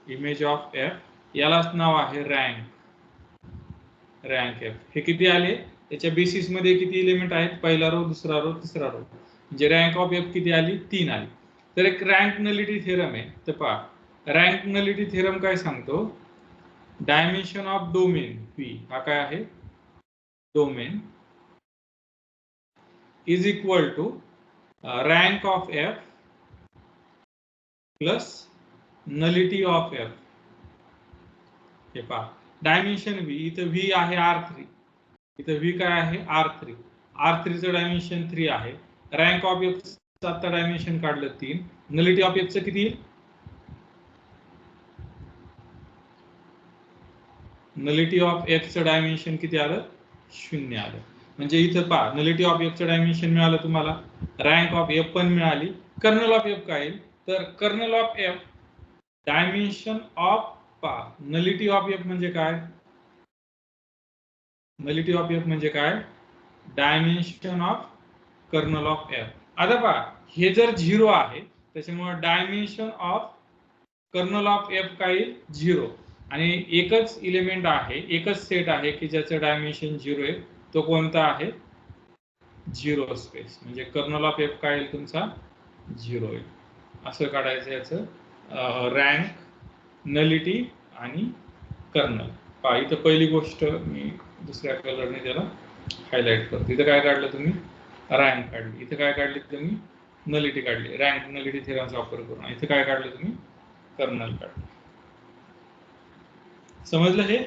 image of F यालाच नाव आहे रँक, रँक एफ. हे किती आले? त्याच्या बेसिस मध्ये किती एलिमेंट आहेत? पहिला रो, दुसरा रो, तिसरा रो. म्हणजे रँक ऑफ एफ किती आली? 3 आली. तर एक रँक नलिटी थेरम आहे. तर पहा, रँक नलिटी थेरम काय सांगतो? डायमेन्शन ऑफ डोमेन व्ही, हा काय आहे? Domain is equal to rank of f plus nullity of F. हे पहा, डायमेन्शन व्ही, इथं व्ही आहे R3, इथं व्ही काय आहे? R3. R3 चं डायमेन्शन 3 आहे. रँक ऑफ एफ चं आता डायमेन्शन काढलं 3. नलिटी ऑफ एफ चं किती येईल? नलिटी ऑफ एफ चं डायमेन्शन किती आलं? 0 आलं. म्हणजे इथं पहा, नलिटी ऑफ एफ चं डायमेन्शन मिळालं तुम्हाला, रँक ऑफ एफ पण मिळाली. कर्नल ऑफ एफ काय येईल? तर kernel of f dimension of, पहा नलिटी ऑफ एफ म्हणजे काय? नलिटी ऑफ एफ म्हणजे काय? Dimension of kernel of f. आता पहा, हे जर 0 आहे त्याच्यामुळे dimension of kernel of f काय येईल? 0. आणि एकच इलेमेंट आहे, एकच सेट आहे की ज्याचं डायमेन्शन 0 आहे. तो कोणता आहे? 0 स्पेस. म्हणजे कर्नल ऑफ एफ काय येईल तुमचा? 0 येईल. असं काढायचं याचं रँक, नलिटी आणि कर्नल. पहा, इथं पहिली गोष्ट मी दुसऱ्या कलरने त्याला हायलाइट करतो. इथं काय काढलं तुम्ही? रँक काढली. इथं काय काढली तुम्ही? नलिटी काढली, रँक नलिटी थेरमचा वापर करून. इथं काय काढलं तुम्ही? कर्नल काढलं. समजलं हे?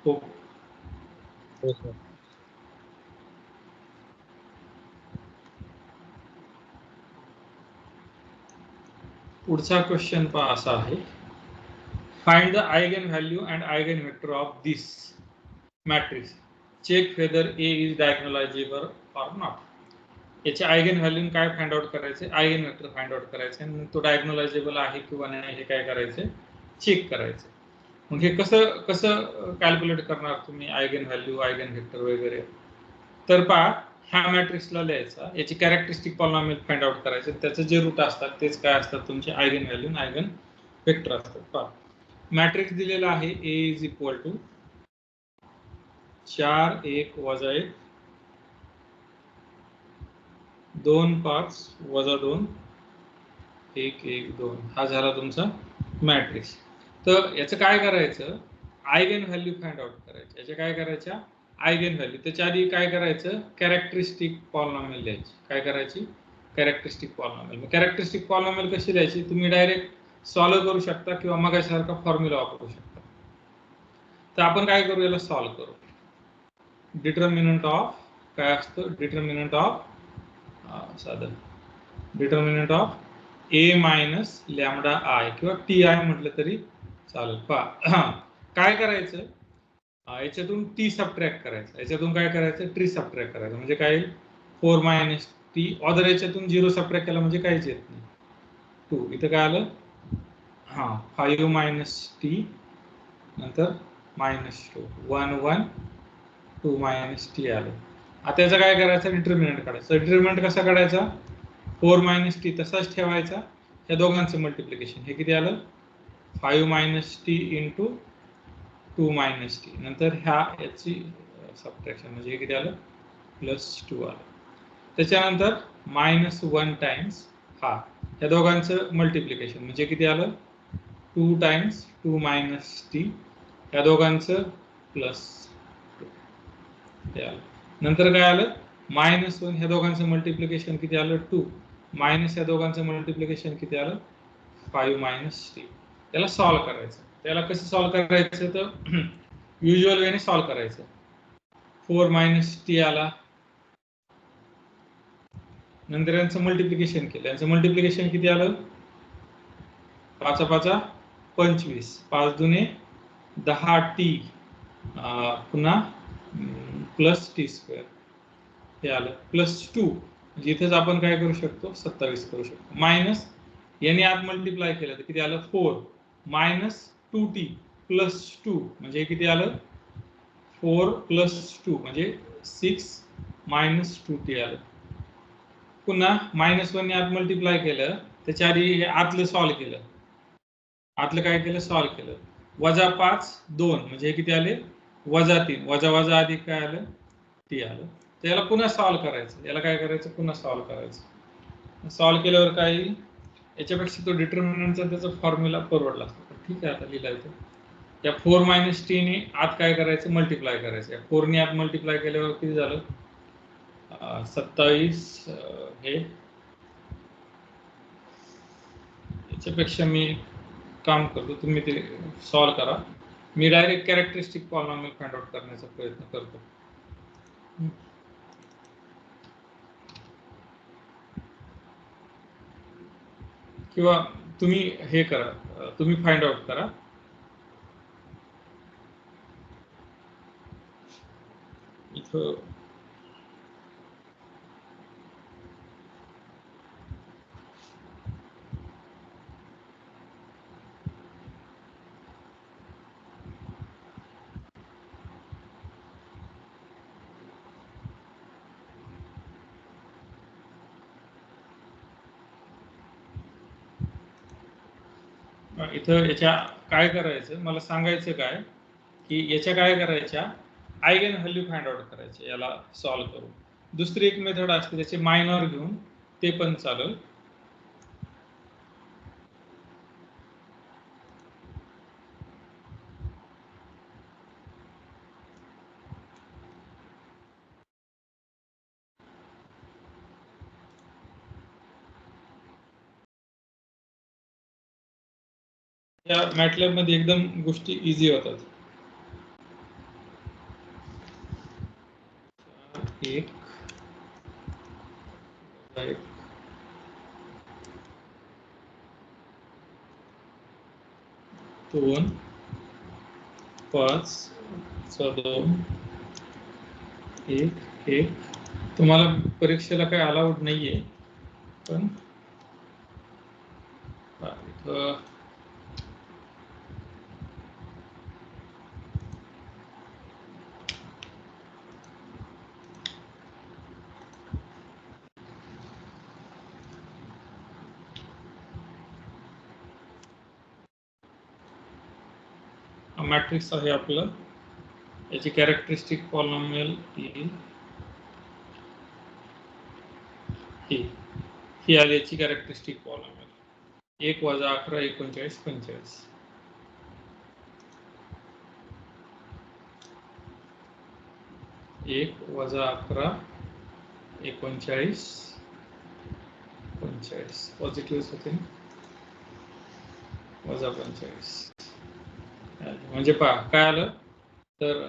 हो. हो सर. पुढचा क्वेश्चन पहा असा आहे, find the eigen value and eigen vector of this matrix, check whether a is diagonalizable or not. याचे आयगन व्हॅल्यू काय फाइंड आउट करायचे? आयगन वेक्टर फाइंड आउट करायचे. आणि तो डायगोनलायझेबल आहे किंवा नाही हे काय करायचे? चेक करायचे. मग हे कसं कसं कॅल्क्युलेट करणार तुम्ही आयगन व्हॅल्यू, आयगन वेक्टर वगैरे? तर पहा, ह्या मॅट्रिक्सला लिहायचा, याची कॅरेक्टरिस्टिक पॉलिनॉमियल फाइंड आउट करायचं. त्याचे जे रूट असतात तेच काय असतात? तुमचे आयगन व्हॅल्यू आणि आयगन वेक्टर असतात. पहा, मॅट्रिक्स दिलेला आहे ए इज इक्वल टू 4 1 वजा 1 2 5 वजा 2 1 1 2. हा झाला तुमचा मॅट्रिक्स. तर याचं काय करायचं? आयगन व्हॅल्यू फाइंड आउट करायचे. याचे काय करायच्या? Eigen value. त्याच्या आधी काय करायचं? कॅरेक्टरिस्टिक पॉलिनॉमियल लिहायची. काय करायची? Characteristic polynomial. कॅरेक्टरिस्टिक पॉलिनॉमियल कशी लिहायची? तुम्ही डायरेक्ट सॉल्व्ह करू शकता किंवा मगासारखा फॉर्म्युला वापरू शकता. तर आपण काय करू? याला सॉल्व्ह करू. डिटर्मिनंट ऑफ काय असतं? डिटर्मिनंट ऑफ साधन determinant of A minus lambda I किंवा टी आय म्हटलं तरी चालेल. पहा, काय करायचं? याच्यातून टी सबट्रॅक्ट करायचं. याच्यातून काय करायचं? टी सबट्रॅक्ट करायचं. म्हणजे काय येईल? 4 मायनस टी. ऑदर याच्यातून 0 सबट्रॅक्ट केला म्हणजे काहीच येत नाही. 2. इथं काय आलं? 5 मायनस टी, नंतर -2 1 1 2 मायनस टी आलं. आता याचं काय करायचं? डिटर्मिनंट काढायचं. डिटर्मिनंट कसा काढायचा? 4 मायनस टी तसाच ठेवायचा. या दोघांचं मल्टिप्लिकेशन हे किती आलं? 5 minus T into 2 minus T. नंतर ह्या याची सबट्रॅक्शन म्हणजे हे किती आलं? +2 आलं. त्याच्यानंतर -1 टाइम्स हा, या दोघांचं मल्टिप्लिकेशन म्हणजे किती आलं? 2 टाइम्स 2 मायनस टी, या दोघांचं प्लस नंतर काय आलं -1 ह्या दोघांचं मल्टिप्लिकेशन किती आलं 2 मायनस या दोघांचं मल्टिप्लिकेशन किती आलं 5 मायनस टी. त्याला सॉल्व्ह करायचं. त्याला कसं सॉल्व्ह करायचं तर युजुअल वेने सॉल्व्ह करायचं. 4 मायनस टी आला, नंतर यांचं मल्टिप्लिकेशन केलं. यांचं मल्टिप्लिकेशन किती आलं 5 5 25, 5 दुने 10 टी, पुन्हा प्लस टी स्क्वेअर हे आलं, प्लस 2 म्हणजे इथेच आपण काय करू शकतो 27 करू शकतो. मायनस याने आत मल्टिप्लाय केलं तर किती आलं 4 मायनस 2t प्लस 2 म्हणजे किती आलं 4 प्लस 2 म्हणजे 6 मायनस 2t आलं. पुन्हा -1 ने आत मल्टिप्लाय केलं, त्याच्या आधी हे आतलं सॉल्व्ह केलं. आतलं काय केलं सॉल्व्ह केलं, -5 2 म्हणजे हे किती आले -3, वजा वजा अधिक काय आलं t आलं. तर याला पुन्हा सॉल्व्ह करायचं. याला काय करायचं पुन्हा सॉल्व्ह करायचं. सॉल्व्ह केल्यावर काय येईल, याच्यापेक्षा तो डिटर्मिनंटचा त्याचा फॉर्म्युला परवडला असतो. ठीक आहे, आता लिहिलायचं. या 4 मायनस टी ने आत काय करायचं मल्टिप्लाय करायचं. या 4 ने आत मल्टिप्लाय केल्यावर किती झालं 27. हे याच्यापेक्षा मी काम करतो, तुम्ही ते सॉल्व्ह करा. मी direct characteristic polynomial find out करण्याचा प्रयत्न करतो. किंवा तुम्ही हे करा, तुम्ही फाइंड आउट करा. इथं इथं याच्या काय करायचं मला सांगायचं काय की याच्या काय करायच्या आयगेन व्हॅल्यू फाइंड आउट करायचे याला सॉल्व्ह करून. दुसरी एक मेथड असते त्याचे मायनॉर घेऊन, ते पण चालेल. या मॅटलॅब मध्ये एकदम गोष्टी इझी होतात. एक 2 5 2 1 तुम्हाला परीक्षेला काही अलाउड नाहीये, पण मॅट्रिक्स आहे आपलं. याची कॅरेक्टरिस्टिक पॉलिनॉमियल ही आली याची कॅरेक्टरिस्टिक पॉलिनॉमियल 1 - 11 39 45. एक 11 39 45 पॉझिटिव्ह होते -45. म्हणजे पहा काय आलं तर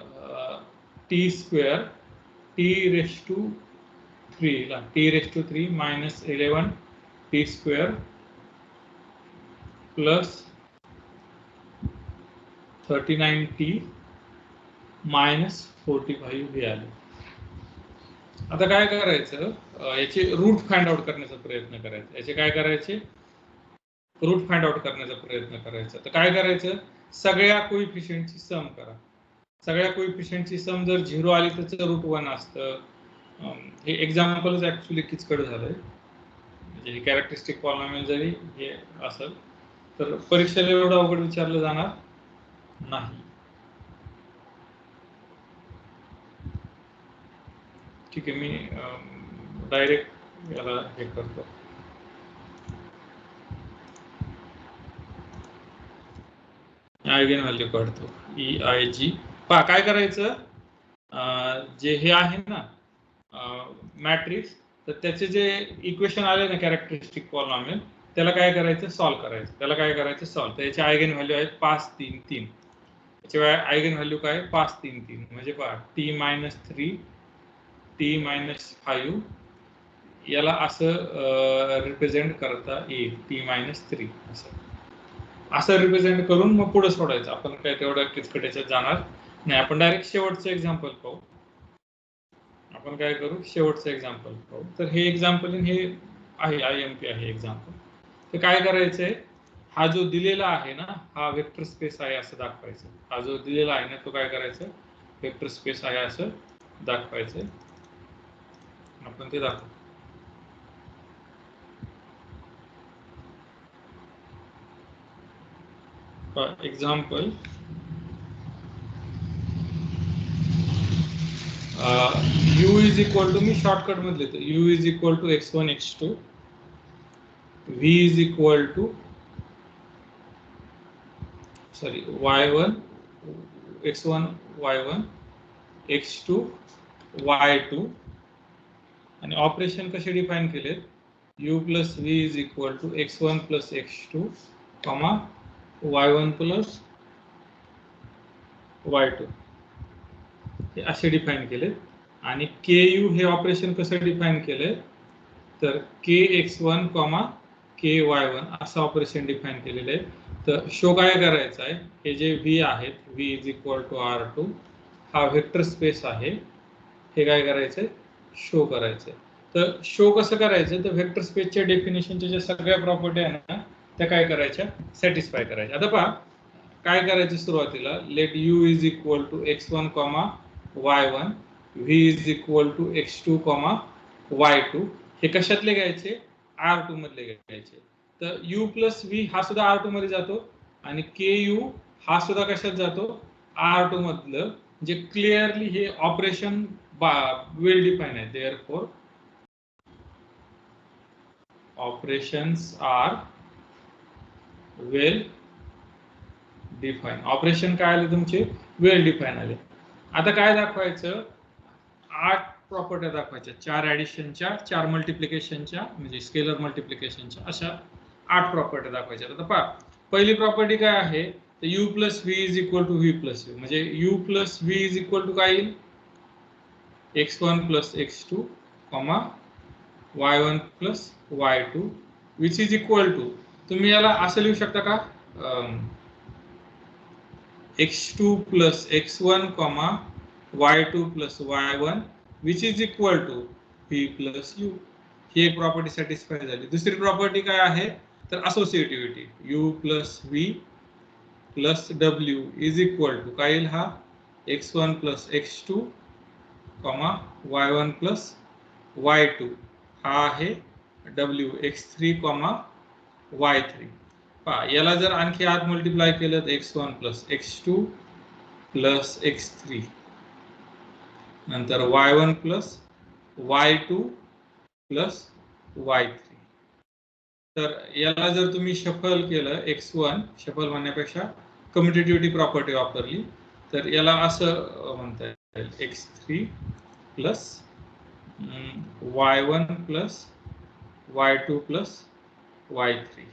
T square t⁻³ minus 11 T square plus 39t minus 45 हे आले. आता काय करायचं याचे रूट फाइंड आउट करण्याचा प्रयत्न करायचा. याचे काय करायचे रूट फाइंड आउट करण्याचा प्रयत्न करायचा. तर काय करायचं सगळ्या कोइफिशियंटची सम करा. सगळ्या कोइफिशियंटची सम जर 0 आली तर त्याचं रूट 1 असतं. हे एक्झाम्पलच ऍक्च्युली किचकट झालंय. म्हणजे कॅरेक्टरिस्टिक पॉलिनॉमियल जरी हे असेल तर परीक्षेला एवढं अवघड विचारलं जाणार नाही. ठीक आहे, मी डायरेक्ट याला हे करतो. आयगेन व्हॅल्यू काढतो EIG. पहा काय करायचं, जे हे आहे ना मॅट्रिक्स, तर त्याचे जे इक्वेशन आले ना कॅरेक्टरिस्टिक पॉलिनॉमियल, त्याला काय करायचं, सॉल्व्ह करायचं. त्याला काय करायचं, सॉल्व्ह. तर याचे आयगेन व्हॅल्यू आहेत 5 3 3. याचे आयगेन व्हॅल्यू काय 5 3 3 म्हणजे पहा t-3 t-5 याला असं रिप्रेझेंट करता येईल t-3 असं रिप्रेझेंट करून मग पुढे सोडायचं. आपण काय तेवढं किचकट्याच्यात जाणार नाही. आपण डायरेक्ट शेवटचं एक्झाम्पल पाहू. आपण काय करू, शेवटचं एक्झाम्पल पाहू. तर हे एक्झाम्पल हे आहे IMP आहे एक्झाम्पल. तर काय करायचंय, हा जो दिलेला आहे ना हा वेक्टर स्पेस आहे असं दाखवायचं. हा जो दिलेला आहे ना तो काय करायचं, वेक्टर स्पेस आहे असं दाखवायचं. आपण ते दाखवू. Example u is equal to, मी शॉर्टकट मध्ये लिहितो, u is equal to x1 x2, v is equal to sorry y1 x1 y1 x2 y2 आणि ऑपरेशन कसे डिफाइन केले, u plus v is equal to x1 plus x2 comma y1 plus y2 हे असे define केले. आणि ku हे operation कसं define केले, तर kx1 ky1 असं ऑपरेशन डिफाइन केलेलं आहे. तर शो काय करायचं आहे, हे जे v आहेत, v is equal to r2 हा वेक्टर स्पेस आहे, हे काय करायचंय, शो करायचंय. तर शो कसं करायचं, तर वेक्टर स्पेसच्या डेफिनेशनच्या ज्या सगळ्या प्रॉपर्टी आहे ना त्या काय करायच्या, सॅटिस्फाय करायच्या. आता पहा काय करायचं, सुरुवातीला let u is equal to x1 y1 v is equal to x2 y2 हे कशातले घ्यायचे, R2 मधले घ्यायचे. तर u प्लस v हा सुद्धा R2 मध्ये जातो आणि ku हा सुद्धा कशात जातो, R2 मधलं. म्हणजे क्लिअरली हे ऑपरेशन वेल डिफाइन आहे. देअरफॉर ऑपरेशन्स आर वेल डिफाइन. ऑपरेशन काय आले तुमचे, वेल डिफाइन आले. आता काय दाखवायचं, 8 प्रॉपर्ट्या दाखवायच्या, 4 ऍडिशनच्या, 4 मल्टिप्लिकेशनच्या, म्हणजे स्केलर मल्टिप्लिकेशनच्या, अशा 8 प्रॉपर्ट्या दाखवायच्या. आता पहा पहिली प्रॉपर्टी काय आहे, तर u plus v is equal to v plus u. म्हणजे u plus v is equal to काय येईल, x1 plus x2 comma y1 plus y2 which is equal to, तुम्ही याला असं लिहू शकता का, x2 plus x1 comma y2 plus y1 which is equal to v plus u. ही एक प्रॉपर्टी सॅटिस्फाय झाली. दुसरी प्रॉपर्टी काय आहे, तर associativity, u plus v plus w is equal to काय येईल, हा x1 plus x2 comma y1 plus y2 हा आहे w x3 कॉमा y3. पहा याला जर आणखी आत मल्टिप्लाय केलं तर x1 plus x2 plus x3 नंतर y1 plus y2 plus y3. तर याला जर तुम्ही शफल केलं, x1 शफल म्हणण्यापेक्षा कम्युटेटिव्हिटी प्रॉपर्टी वापरली, तर याला असं म्हणता येईल x3 plus y1 plus y2 plus y3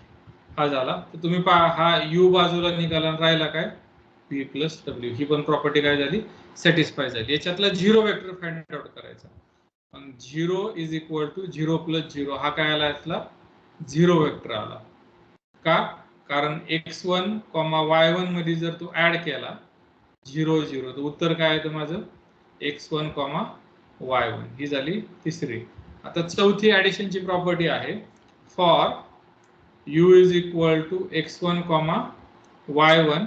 हा झाला. तर तुम्ही पहा हा u बाजूला निघाला, राहिला काय v प्लस w. ही पण प्रॉपर्टी काय झाली, सॅटिस्फाय झाली. याच्यातला झिरो वेक्टर फाइंड आउट करायचा. 0 इज इक्वल टू 0 प्लस 0 हा काय आला, यातला झिरो वेक्टर आला. का, कारण x1 y1 मध्ये जर तू ऍड केला 0 0 तर उत्तर काय आहे, तर माझं x1 y1. ही झाली तिसरी. आता चौथी ऍडिशनची प्रॉपर्टी आहे, for u is equal to x1 y1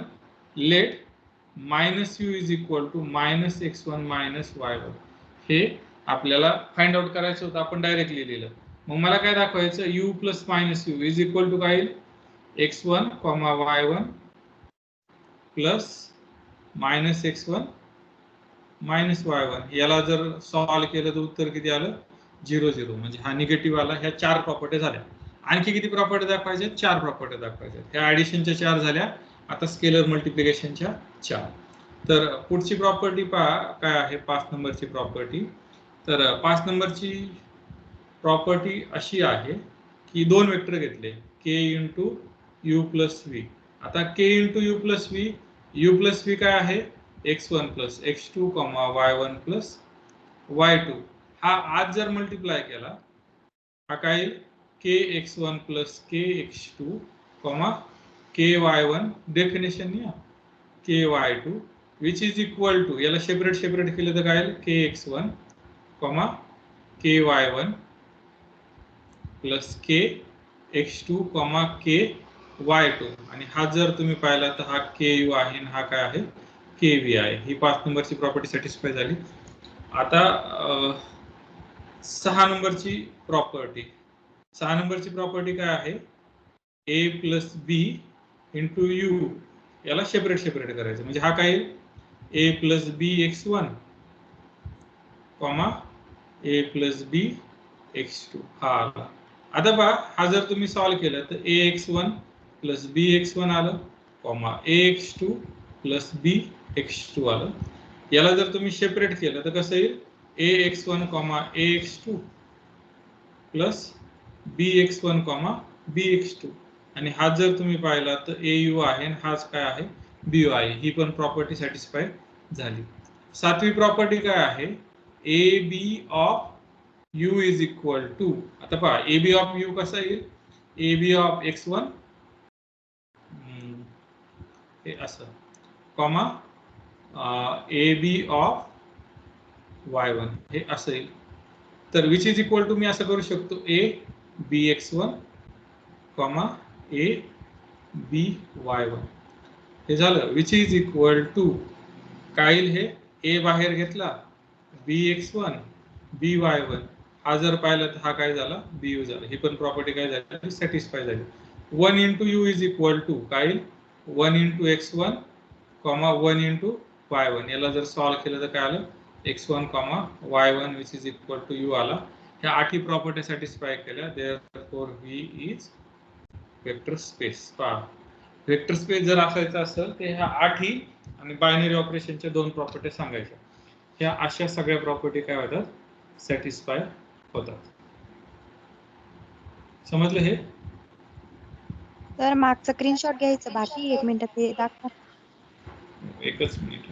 let minus u is equal to minus x1 minus y1. हे आपल्याला फाइंड आउट करायचं होतं, आपण डायरेक्टली लिहिलं. मग मला काय दाखवायचं, u plus minus u is equal to काय, x1 y1 plus minus x1 minus y1. याला जर सॉल्व केलं तर उत्तर किती आलं, 0 0. म्हणजे हा निगेटिव्ह आला. ह्या 4 प्रॉपर्टी झाल्या. आणखी किती प्रॉपर्टी दाखवायच्या, 4 प्रॉपर्टी दाखवायच्या. ह्या ऍडिशनच्या 4 झाल्या, आता स्केलर मल्टिप्लिकेशनच्या 4. तर पुढची प्रॉपर्टी पहा काय आहे 5 नंबरची प्रॉपर्टी. तर 5 नंबरची प्रॉपर्टी अशी आहे की दोन वेक्टर घेतले k into you plus V. आता k into you plus V काय आहे x1 plus x2 y1 plus y2. हा आज जर मल्टिप्लाय केला हा काय येईल kx1 plus kx2 ky1 definition या ky2 which is equal to याला सेपरेट केलं तर काय येईल kx1 ky1 plus kx2 ky2 आणि हा जर तुम्ही पाहिला तर हा ku आहे आणि हा काय आहे kv आहे. ही 5 नंबरची प्रॉपर्टी सॅटिस्फाय झाली. आता 6 नंबरची प्रॉपर्टी. 6 नंबरची प्रॉपर्टी काय आहे a plus b into u याला सेपरेट करायचं म्हणजे हा काय येईल a plus b x1 a plus b x2 हा आला. आता पहा हा जर तुम्ही सॉल्व केलं तर ax1 प्लस bx1 आलं ax2 प्लस bx2 आलं. याला जर तुम्ही सेपरेट केलं तर कसं येईल ax1 ax2 plus bx1 bx2 आणि हा जर तुम्ही पाहिला तर au आहे आणि हाच काय आहे bu आहे. ही पण प्रॉपर्टी सॅटिस्फाय झाली. 7वी प्रॉपर्टी काय आहे ab of u is equal to. आता पहा ab ऑफ u कसा येईल ab ऑफ x1 हे असं कॉमा ab ऑफ y1 हे असं येईल. तर विच इज इक्वल टू मी असं करू शकतो a bx1 a by1 हे झालं. विच इज इक्वल टू काय येईल हे a बाहेर घेतला bx1 by1 हा जर पाहिलं तर हा काय झाला bu झाला. ही पण प्रॉपर्टी काय झाली सॅटिस्फाय झाली. 1 into u is equal to काय येईल 1 इंटू x1 1 इंटू y1 याला जर सॉल्व केलं तर काय आलं x1 y1 which is equal to u आला. ह्या 8 प्रॉपर्टी सॅटिस्फाय केल्या. Therefore v is vector space. पहा वेक्टर स्पेस जर असायचं असेल तर ह्या 8 आणि बायनरी ऑपरेशनच्या 2 प्रॉपर्टी सांगायच्या. ह्या अशा सगळ्या प्रॉपर्टी काय होतात सॅटिस्फाय होतात. समजलं हे तर मागचं स्क्रीनशॉट घ्यायचं बाकी 1 मिनिट ते दाखवा. एकच मिनिट.